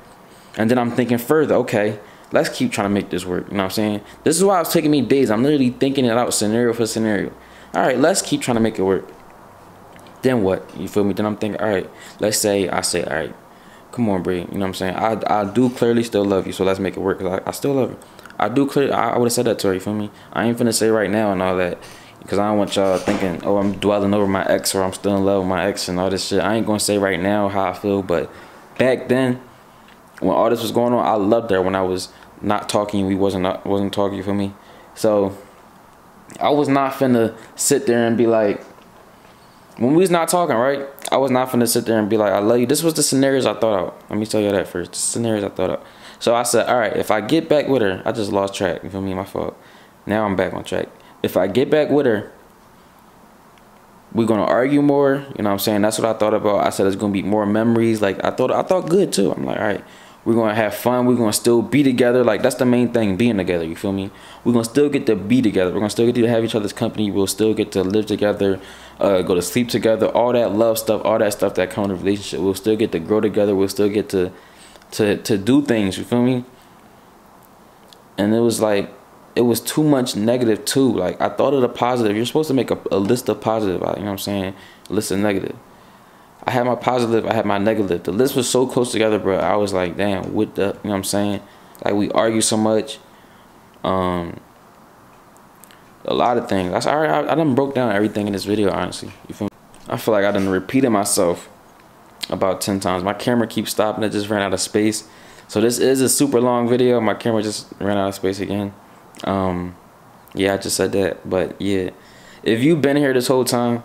And then I'm thinking further, okay, let's keep trying to make this work. You know what I'm saying? This is why it's taking me days. I'm literally thinking it out scenario for scenario. All right, let's keep trying to make it work. Then what? You feel me? Then I'm thinking, all right, let's say I say, all right, come on, Bree. You know what I'm saying? I do clearly still love you, so let's make it work. Cause I still love her. I would have said that to her, you feel me? I ain't finna say right now and all that, because I don't want y'all thinking, oh, I'm dwelling over my ex, or I'm still in love with my ex and all this shit. I ain't gonna say right now how I feel, but back then, when all this was going on, I loved her when I was not talking. We wasn't talking, you feel me? So I was not finna sit there and be like, when we was not talking, right? I was not finna sit there and be like, I love you. This was the scenarios I thought out. Let me tell you that first. The scenarios I thought out. So I said, all right, if I get back with her, I just lost track. You feel me? My fault. Now I'm back on track. If I get back with her, we're gonna argue more. You know what I'm saying? That's what I thought about. I said it's gonna be more memories. Like, I thought good too. I'm like, all right, we're gonna have fun. We're gonna still be together. Like, that's the main thing, being together. You feel me? We're gonna still get to be together. We're gonna still get to have each other's company. We'll still get to live together, go to sleep together, all that love stuff, all that stuff that comes with a relationship. We'll still get to grow together. We'll still get to do things. You feel me? And it was like, it was too much negative too. Like, I thought of the positive. You're supposed to make a list of positive. You know what I'm saying? A list of negative. I had my positive, I had my negative. The list was so close together, bro. I was like, damn, what the, you know what I'm saying? Like, we argue so much. A lot of things. That's all right. I done broke down everything in this video, honestly. You feel me? I feel like I done repeated myself about 10 times. My camera keeps stopping. It just ran out of space. So this is a super long video. My camera just ran out of space again. Yeah, I just said that. But yeah, if you've been here this whole time,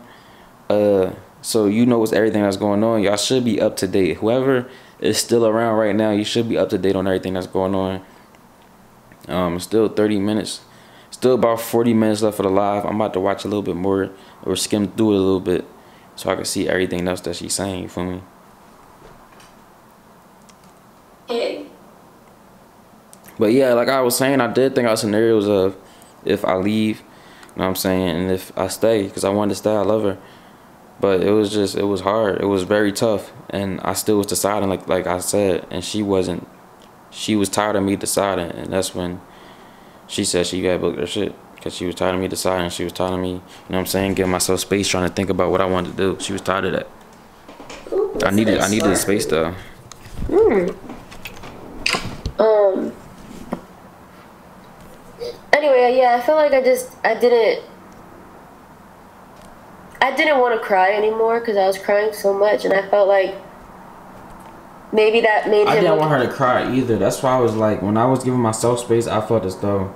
so you know what's everything that's going on, y'all should be up to date. Whoever is still around right now, you should be up to date on everything that's going on. Still 30 minutes. Still about 40 minutes left for the live. I'm about to watch a little bit more, or skim through it a little bit. so I could see everything else that she's saying. You feel me? Yeah. But yeah, like I was saying, I did think about scenarios of if I leave, you know what I'm saying, and if I stay, because I wanted to stay. I love her. But it was hard. It was very tough, and I still was deciding, like I said, and she wasn't. She was tired of me deciding, and that's when she said she got booked her shit, because she was tired of me deciding. She was tired of me, you know what I'm saying, giving myself space, trying to think about what I wanted to do. She was tired of that. Ooh, I needed the space though. Anyway, yeah, I felt like I didn't want to cry anymore because I was crying so much, and I felt like maybe that made him. I didn't want her to cry either. That's why I was like, when I was giving myself space, I felt as though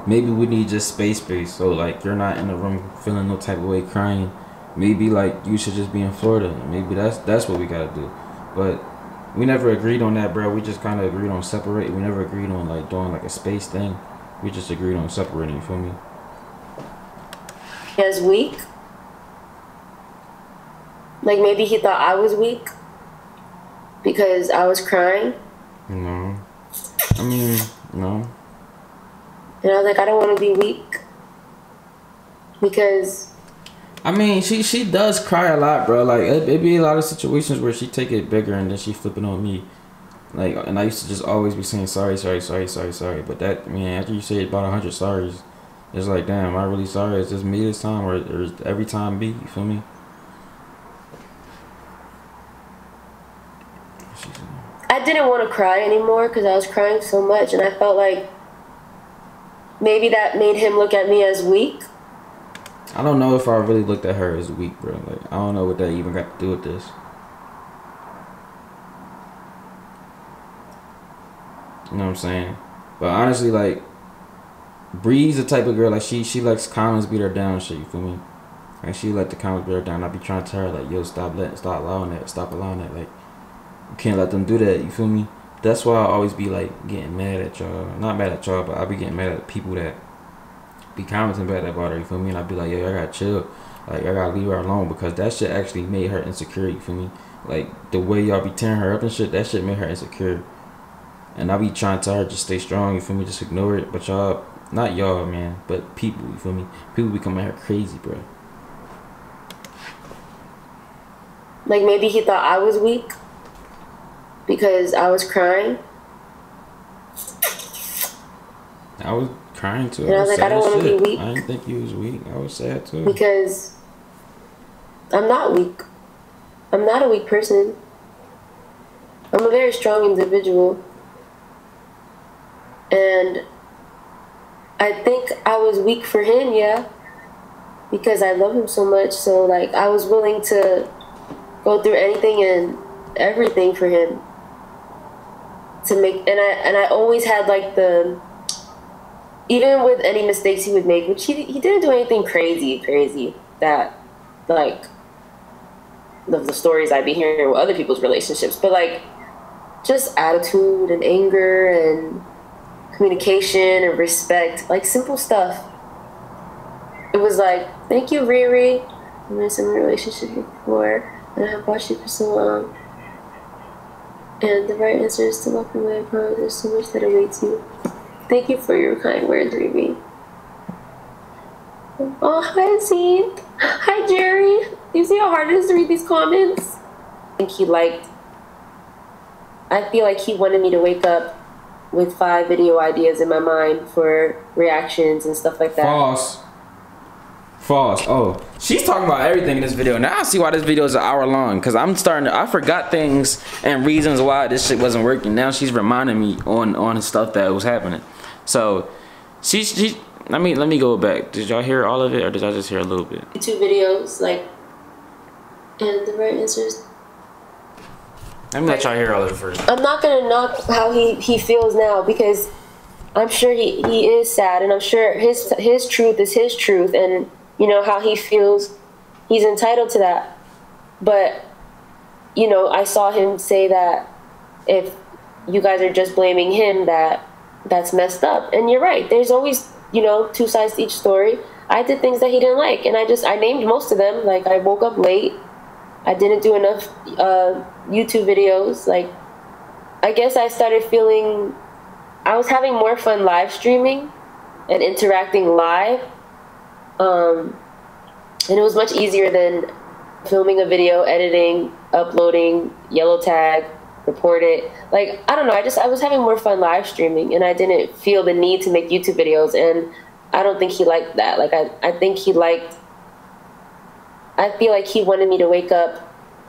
maybe we need just space. So like, you're not in the room feeling no type of way, crying. Maybe like you should just be in Florida. Maybe that's what we gotta do. But we never agreed on that, bro. We just kind of agreed on separating. We never agreed on like doing like a space thing. We just agreed on separating. You feel me? As weak. Like maybe he thought I was weak because I was crying. No. I mean, no. And I was like, I don't want to be weak because. I mean, she does cry a lot, bro. Like it be a lot of situations where she take it bigger and then she flip it on me. Like, and I used to just always be saying sorry. But that, man, after you say about 100 sorries, it's like, damn, am I really sorry? Is this me this time, or is every time me? You feel me? I didn't want to cry anymore because I was crying so much, and I felt like maybe that made him look at me as weak. I don't know if I really looked at her as weak, bro. Like, I don't know what that even got to do with this. You know what I'm saying? But honestly, like, Bree's the type of girl, like, she likes comments beat her down and shit, you feel me? Like, she let the comments beat her down. I be trying to tell her, like, yo, stop allowing that. Like, you can't let them do that, you feel me? That's why I always be, like, getting mad at y'all. Not mad at y'all, but I be getting mad at people that be commenting bad about her, you feel me? And I be like, yo, I gotta chill. Like, I gotta leave her alone, because that shit actually made her insecure, you feel me? Like, the way y'all be tearing her up and shit, that shit made her insecure. And I be trying to tell her, just stay strong, you feel me? Just ignore it. But y'all, not y'all, man, but people, you feel me? People be coming at her crazy, bro. Like maybe he thought I was weak because I was crying. I was crying too. And I was like, I don't want to be weak. I didn't think you was weak. I was sad too. Because I'm not weak. I'm not a weak person. I'm a very strong individual. And I think I was weak for him, yeah. Because I love him so much. So, like, I was willing to go through anything and everything for him. To make, and I always had, like, even with any mistakes he would make, which he didn't do anything crazy that, like, the stories I'd be hearing with other people's relationships. But, like, just attitude and anger and communication and respect, like simple stuff. It was like, thank you, Riri. I've been in a relationship before, and I have watched you for so long. And the right answer is to walk away. I promise there's so much that awaits you. Thank you for your kind words, Riri. Oh, hi, Zeke. Hi, Jerry. You see how hard it is to read these comments? I feel like he wanted me to wake up with 5 video ideas in my mind for reactions and stuff like that. False. Oh, she's talking about everything in this video. Now I see why this video is an hour long. Because I forgot things and reasons why this shit wasn't working. Now she's reminding me on stuff that was happening. So, let me go back. Did y'all hear all of it, or did I just hear a little bit? 2 videos, like, and the right answer is... Let me let y'all hear all of it first. I'm not gonna knock how he feels now, because I'm sure he is sad, and I'm sure his truth is his truth, and you know how he feels, he's entitled to that. But you know, I saw him say that if you guys are just blaming him, that's messed up. And you're right, there's always, you know, 2 sides to each story. I did things that he didn't like, and I named most of them. Like, I woke up late, I didn't do enough YouTube videos. Like, I guess I started feeling I was having more fun live streaming and interacting live. And it was much easier than filming a video, editing, uploading, yellow tag, report it. Like, I don't know, I was having more fun live streaming, and I didn't feel the need to make YouTube videos, and I don't think he liked that. Like, I think I feel like he wanted me to wake up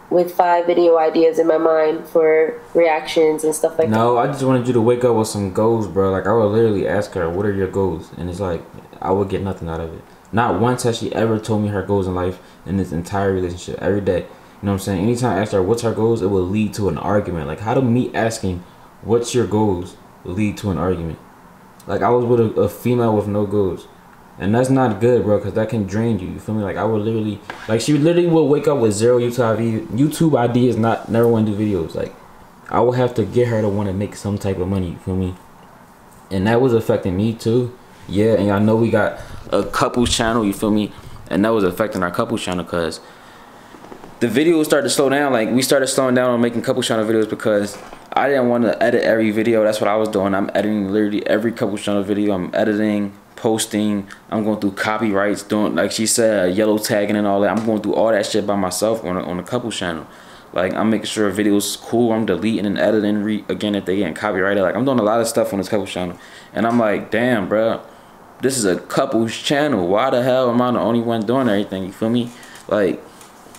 with 5 video ideas in my mind for reactions and stuff like that. No, I just wanted you to wake up with some goals, bro. Like, I would literally ask her, what are your goals? And it's like, I would get nothing out of it. Not once has she ever told me her goals in life in this entire relationship. Every day. You know what I'm saying? Anytime I ask her what's her goals, it will lead to an argument. Like, how do me asking what's your goals lead to an argument? Like, I was with a female with no goals. And that's not good, bro, because that can drain you. You feel me? Like, I would literally, like, she literally would wake up with 0 YouTube ideas, never want to do videos. Like, I would have to get her to want to make some type of money. You feel me? And that was affecting me too. Yeah, and I know we got a couples channel. You feel me? And that was affecting our couples channel because the videos started to slow down. Like, we started slowing down on making couple channel videos because I didn't want to edit every video. That's what I was doing. I'm editing literally every couple channel video. I'm editing, posting, I'm going through copyrights, doing, like she said, yellow tagging and all that. I'm going through all that shit by myself on a couple channel. Like, I'm making sure videos cool. I'm deleting and editing again if they getting copyrighted. Like, I'm doing a lot of stuff on this couple channel, and I'm like, damn, bro, this is a couples channel. Why the hell am I the only one doing everything? You feel me? Like,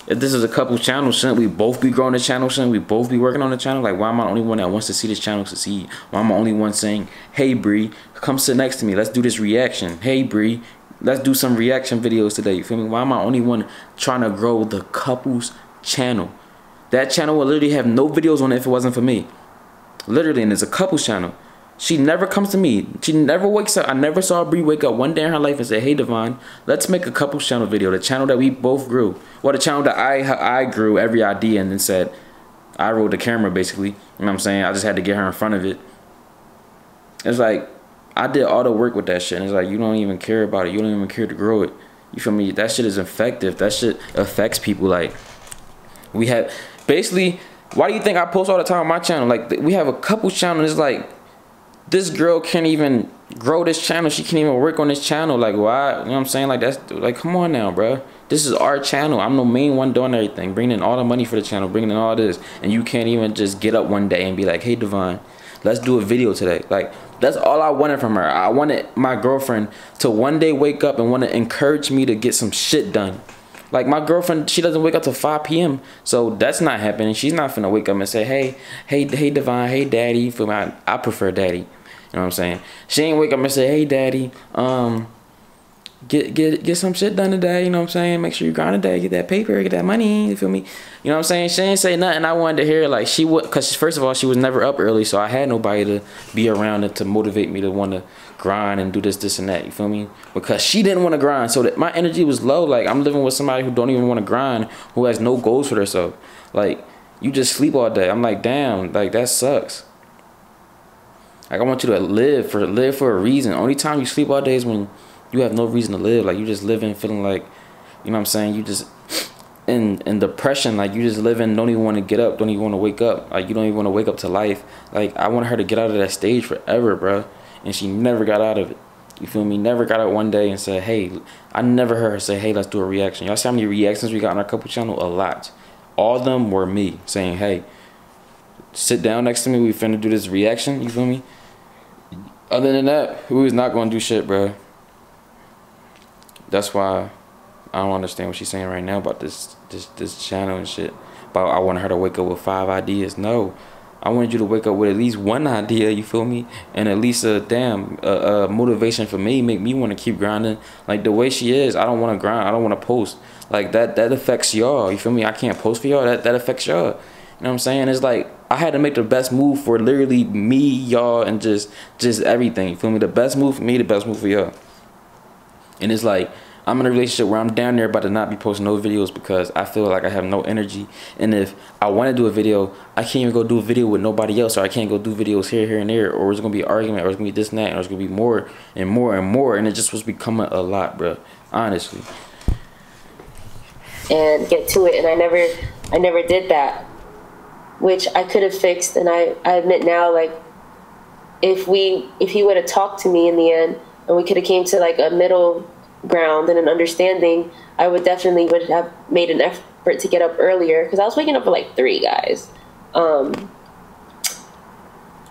if this is a couple channel, shouldn't we both be growing the channel? Shouldn't we both be working on the channel? Like, why am I the only one that wants to see this channel succeed? Why am I the only one saying, hey, Bree, come sit next to me. Let's do this reaction. Hey, Bree, let's do some reaction videos today. You feel me? Why am I the only one trying to grow the couples channel? That channel would literally have no videos on it if it wasn't for me. Literally, and it's a couples channel. She never comes to me. She never wakes up. I never saw Bree wake up one day in her life and say, hey, Davine, let's make a couples channel video. The channel that we both grew. Well, the channel that I grew every idea and then said, I rolled the camera basically. You know what I'm saying? I just had to get her in front of it. It's like, I did all the work with that shit. And it's like, you don't even care about it. You don't even care to grow it. You feel me? That shit is effective. That shit affects people. Like, we have, basically, why do you think I post all the time on my channel? Like, we have a couples channel and it's like, this girl can't even grow this channel. She can't even work on this channel. Like, why? You know what I'm saying? Like, that's, like, come on now, bro. This is our channel. I'm the main one doing everything, bringing in all the money for the channel, bringing in all this, and you can't even just get up one day and be like, hey, Davine, let's do a video today. Like, that's all I wanted from her. I wanted my girlfriend to one day wake up and want to encourage me to get some shit done. Like, my girlfriend, she doesn't wake up till 5 p.m. So that's not happening. She's not finna wake up and say, hey, Davine, hey, daddy. For my, I prefer daddy. You know what I'm saying? She ain't wake up and say, hey, daddy, get some shit done today. You know what I'm saying? Make sure you grind today, get that paper, get that money. You feel me? You know what I'm saying? She ain't say nothing. I wanted to hear, like, she would, because first of all, she was never up early, so I had nobody to be around and to motivate me to want to grind and do this and that. You feel me? Because she didn't want to grind, so that my energy was low. Like, I'm living with somebody who don't even want to grind, who has no goals for themselves. Like, you just sleep all day. I'm like, damn, like, that sucks. Like, I want you to live for a reason. Only time you sleep all day is when you have no reason to live. Like, you just living feeling like, you know what I'm saying, you just in depression. Like, you just living, don't even want to get up, don't even want to wake up. Like, you don't even want to wake up to life. Like, I want her to get out of that stage forever, bro. And she never got out of it. You feel me? Never got out one day and said, hey, I never heard her say, hey, let's do a reaction. Y'all see how many reactions we got on our couple channel? A lot. All of them were me saying, hey, sit down next to me, we finna do this reaction. You feel me? Other than that, we was not gonna do shit, bro. That's why I don't understand what she's saying right now about this channel and shit. But I want her to wake up with 5 ideas. No, I wanted you to wake up with at least 1 idea. You feel me? And at least a motivation for me, make me want to keep grinding. Like, the way she is, I don't want to grind. I don't want to post. Like, that affects y'all. You feel me? I can't post for y'all. That affects y'all. You know what I'm saying? It's like, I had to make the best move for literally me, y'all, and just everything. You feel me? The best move for me, the best move for y'all. And it's like, I'm in a relationship where I'm down there about to not be posting no videos because I feel like I have no energy. And if I want to do a video, I can't even go do a video with nobody else, or I can't go do videos here, and there, or it's going to be an argument, or it's going to be this and that, or it's going to be more and more and more. And it just was becoming a lot, bro. Honestly. And get to it. And I never I never did that, which I could have fixed. And I admit now, like, if he would have talked to me in the end and we could have came to like a middle ground and an understanding, I would have made an effort to get up earlier, because I was waking up at like 3, guys.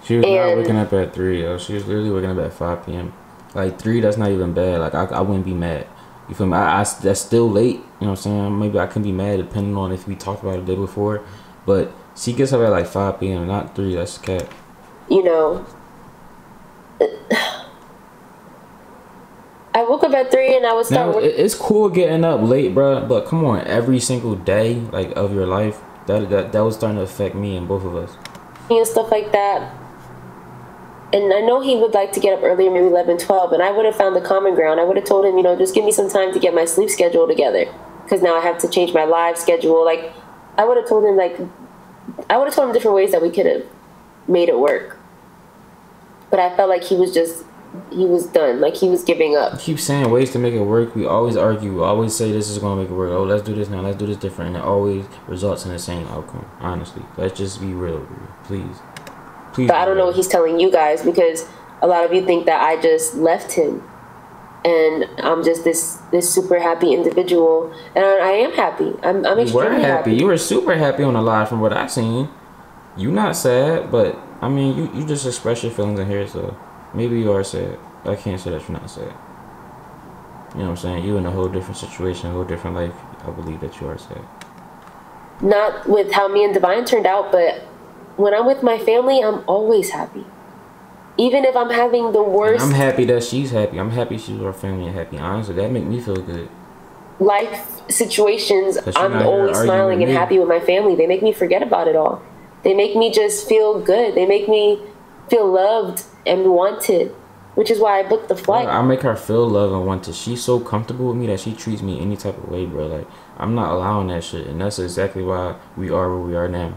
She was not waking up at 3, yo. She was literally waking up at 5 p.m. Like 3, that's not even bad. Like I wouldn't be mad. You feel me? That's still late. You know what I'm saying? Maybe I can be mad depending on if we talked about it the day before. But she gets up at like 5 p.m. not 3. That's cat. You know, I woke up at 3 and I would start. Now, it's cool getting up late, bro. But come on, every single day, like of your life, that was starting to affect me and both of us. And stuff like that. And I know he would like to get up earlier, maybe 11, 12, and I would have found the common ground. I would have told him, you know, just give me some time to get my sleep schedule together, because now I have to change my live schedule. Like, I would have told him, different ways that we could have made it work. But I felt like he was done. Like, he was giving up. You keep saying ways to make it work. We always argue. We always say this is going to make it work. Oh, let's do this now. Let's do this different. And it always results in the same outcome, honestly. Let's just be real, please. Please. But I don't know what he's telling you guys, because a lot of you think that I just left him and I'm just this super happy individual, and I am happy. I'm extremely happy. You were super happy on the live from what I seen. You not sad, but I mean you just express your feelings in here, so maybe you are sad. I can't say that you're not sad. You know what I'm saying? You in a whole different situation, a whole different life. I believe that you are sad. Not with how me and Davine turned out, but when I'm with my family, I'm always happy. Even if I'm having the worst... And I'm happy that she's happy. I'm happy she's with her family and happy. Honestly, that make me feel good. Life situations, I'm always smiling and happy with my family. They make me forget about it all. They make me just feel good. They make me feel loved and wanted, which is why I booked the flight. I make her feel loved and wanted. She's so comfortable with me that she treats me any type of way, bro. Like, I'm not allowing that shit, and that's exactly why we are where we are now.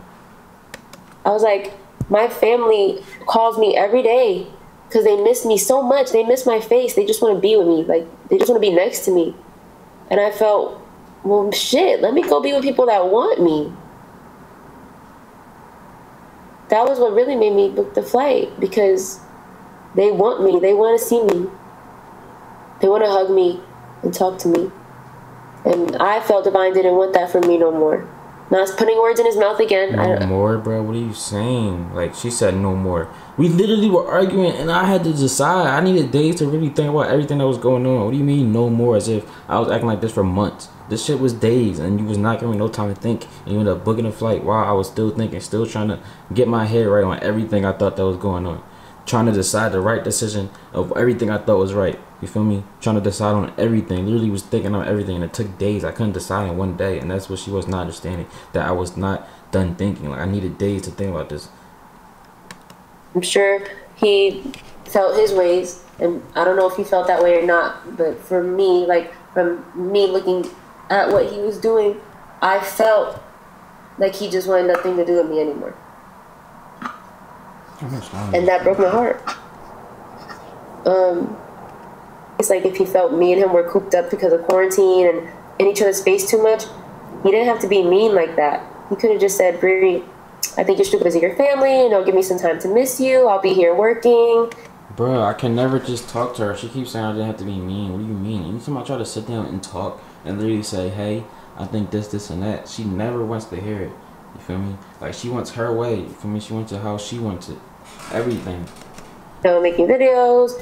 I was like, my family calls me every day because they miss me so much. They miss my face. They just want to be with me. Like, they just want to be next to me. And I felt, well, shit, let me go be with people that want me. That was what really made me book the flight, because they want me. They want to see me. They want to hug me and talk to me. And I felt Davine didn't want that from me no more. Now it's putting words in his mouth again. No more, bro. What are you saying? Like, she said no more. We literally were arguing, and I had to decide. I needed days to really think about everything that was going on. What do you mean no more? As if I was acting like this for months. This shit was days, and you was not giving me no time to think. And you ended up booking a flight while I was still thinking, still trying to get my head right on everything I thought that was going on. Trying to decide the right decision of everything I thought was right. You feel me? Trying to decide on everything. Literally was thinking on everything, and it took days. I couldn't decide in one day, and that's what she was not understanding. That I was not done thinking. Like, I needed days to think about this. I'm sure he felt his ways, and I don't know if he felt that way or not, but for me, like, from me looking at what he was doing, I felt like he just wanted nothing to do with me anymore. And that broke my heart. It's like if he felt me and him were cooped up because of quarantine and in each other's face too much, he didn't have to be mean like that. He could have just said, Bree, I think you should visit your family, you know, give me some time to miss you. I'll be here working. Bro, I can never just talk to her. She keeps saying I didn't have to be mean. What do you mean? Anytime I try to sit down and talk and literally say, hey, I think this, and that, she never wants to hear it. You feel me? Like, she wants her way. You feel me? She wants it how she wants it. Everything. You know, making videos.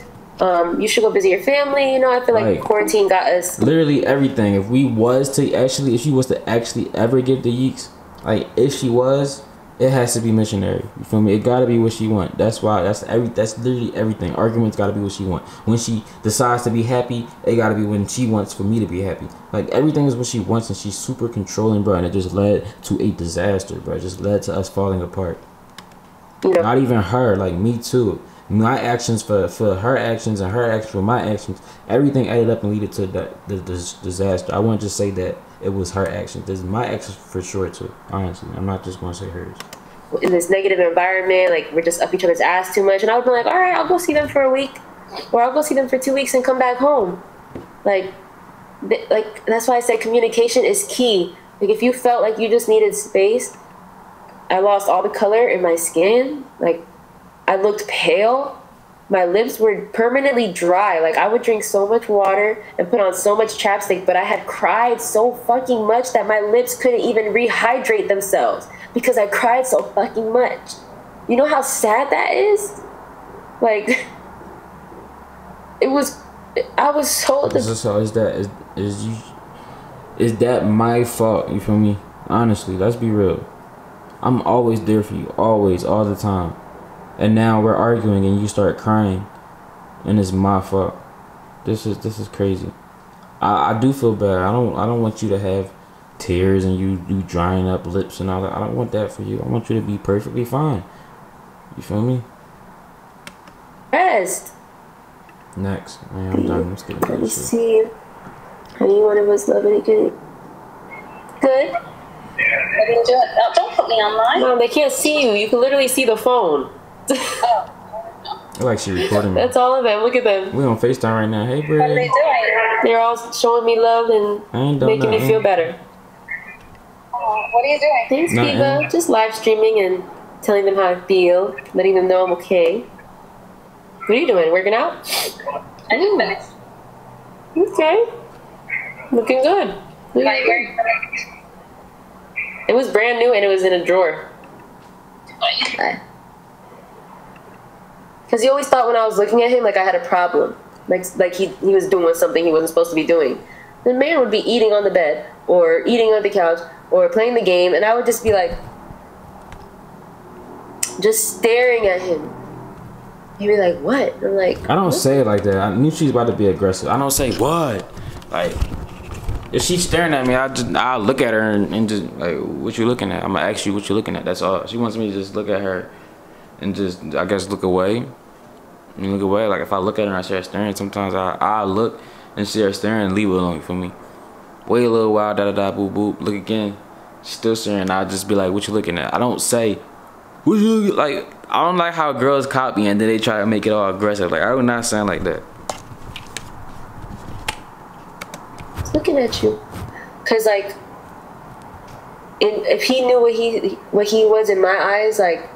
You should go visit your family. You know, I feel like quarantine got us. Literally everything. If she was to actually ever give the yeeks, like, if she was, it has to be missionary. You feel me? It gotta be what she want. That's why. That's literally everything. Arguments gotta be what she want. When she decides to be happy, it gotta be when she wants for me to be happy. Like, everything is what she wants, and she's super controlling, bro. And it just led to a disaster, bro. It just led to us falling apart. You know, not even her, like me too. My actions for her actions and her actions for my actions, everything added up and led to the disaster. I wouldn't just say that it was her actions. This is my actions for sure too. Honestly, I'm not just gonna say hers. In this negative environment, like, we're just up each other's ass too much, and I would be like, all right, I'll go see them for a week, or I'll go see them for 2 weeks and come back home. Like that's why I said communication is key. Like, if you felt like you just needed space, I lost all the color in my skin. Like, I looked pale. My lips were permanently dry. Like, I would drink so much water and put on so much chapstick, but I had cried so fucking much that my lips couldn't even rehydrate themselves because I cried so fucking much. You know how sad that is? Like, it was, I was so... Is that my fault? You feel me? Honestly, let's be real. I'm always there for you, always, all the time. And now we're arguing and you start crying, and it's my fault. This is crazy. I do feel bad. I don't want you to have tears and you drying up lips and all that. I don't want that for you. I want you to be perfectly fine. You feel me? Rest. Next, man, I'm done. Let's get into Let me this shit. see. Any one of us love any good? Good. Don't put me online. Mom, they can't see you. You can literally see the phone. Like she recording me. That's all of them. Look at them. We on FaceTime right now. Hey, bro. What are they doing? They're all showing me love and making me feel better. Oh, what are you doing? Thanks, Nothing. Kiva. Just live streaming and telling them how I feel, letting them know I'm okay. What are you doing? Working out? I just finished. Okay. Looking good. Like, great. It was brand new and it was in a drawer. Because he always thought when I was looking at him like I had a problem. Like he was doing something he wasn't supposed to be doing. The man would be eating on the bed or eating on the couch or playing the game, and I would just be like, just staring at him. He'd be like, what? I'm like, I don't what? say it like that. I knew she's about to be aggressive. I don't say what. Like, if she's staring at me, I'll look at her and just like, what you looking at? I'm gonna ask you what you looking at. That's all. She wants me to just look at her and just, I guess, look away. And look away. Like, if I look at her and I see her staring, sometimes I look and see her staring and leave her alone. You feel me? Wait a little while, da da da, boop boop. Look again. She's still staring. I'll just be like, what you looking at? I don't say, what you looking like? I don't like how girls copy and then they try to make it all aggressive. Like, I would not sound like that. Looking at you, cause like, if he knew what he was in my eyes, like,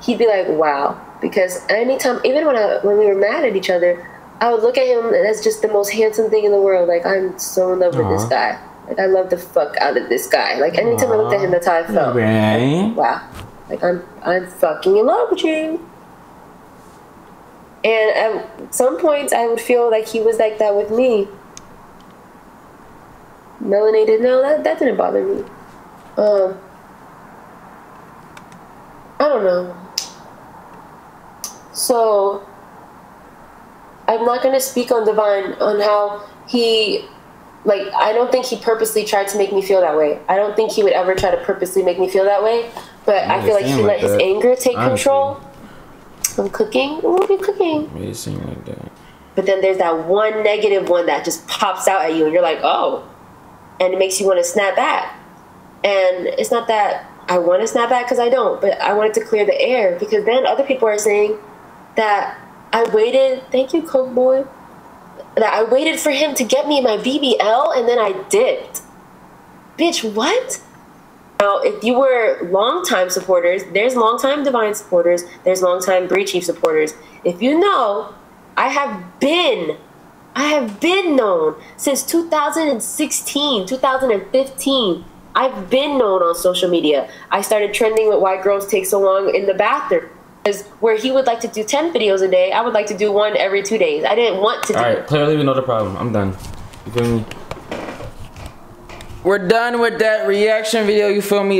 he'd be like, wow. Because anytime, even when we were mad at each other, I would look at him as just the most handsome thing in the world. Like, I'm so in love with this guy. Like, I love the fuck out of this guy. Like, anytime I looked at him, that's how I felt. Like, wow. Like, I'm fucking in love with you. And at some points, I would feel like he was like that with me. Melanated, no, that didn't bother me. I don't know. So, I'm not going to speak on Davine, on how he, like, I don't think he purposely tried to make me feel that way. I don't think he would ever try to purposely make me feel that way. But I feel like he let his anger take control. I'm cooking. We'll be cooking. It seemed like that. But then there's that one negative one that just pops out at you, and you're like, oh. And it makes you want to snap back. And it's not that I want to snap back, because I don't. But I wanted to clear the air, because then other people are saying that I waited. Thank you, Coke Boy. That I waited for him to get me my BBL, and then I dipped. Bitch, what? Now, if you were longtime supporters, there's longtime Davine supporters, there's longtime Bree Chief supporters. If you know, I have been known since 2016, 2015. I've been known on social media. I started trending with why girls take so long in the bathroom. Because where he would like to do 10 videos a day, I would like to do one every 2 days. I didn't want to do it. Alright, clearly we know the problem. I'm done. You feel me? We're done with that reaction video, you feel me?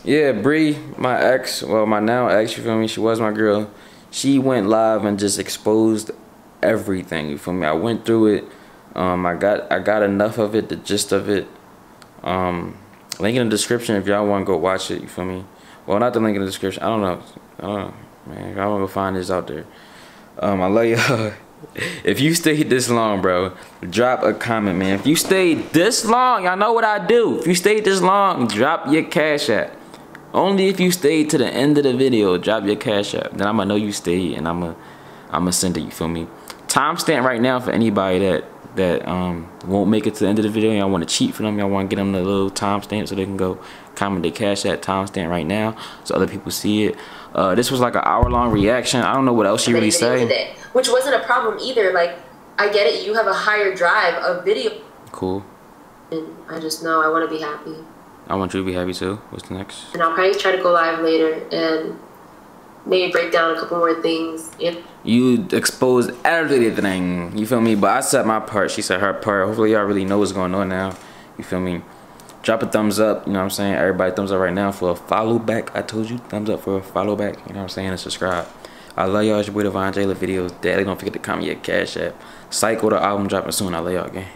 Yeah, Bree, my ex, well, my now ex, you feel me? She was my girl. She went live and just exposed everything, you feel me? I went through it. I got enough of it, the gist of it. Link in the description if y'all want to go watch it, you feel me? Well, not the link in the description. I don't know, man. If y'all want to go find this out there. I love y'all. If you stayed this long, bro, drop a comment, man. If you stayed this long, y'all know what I do. If you stayed this long, drop your Cash App. Only if you stayed to the end of the video, drop your Cash App. Then I'ma know you stayed, and I'ma send it, you feel me? Timestamp right now for anybody that that won't make it to the end of the video, y'all want to cheat for them, y'all want to get them the little timestamp so they can go comment their Cash App timestamp right now so other people see it. This was like an hour-long reaction. I don't know what else she really say. Which wasn't a problem either. Like, I get it. You have a higher drive of video. Cool. And I just know I want to be happy. I want you to be happy too. What's next? And I'll probably try to go live later and maybe break down a couple more things. You exposed everything, you feel me? But I said my part, she said her part. Hopefully y'all really know what's going on now, you feel me? Drop a thumbs up, you know what I'm saying? Everybody thumbs up right now for a follow back. I told you, thumbs up for a follow back, you know what I'm saying? And subscribe. I love y'all. It's your boy Davine. Videos. Daddy, don't forget to comment your Cash App. Psycho, the album dropping soon. I love y'all again.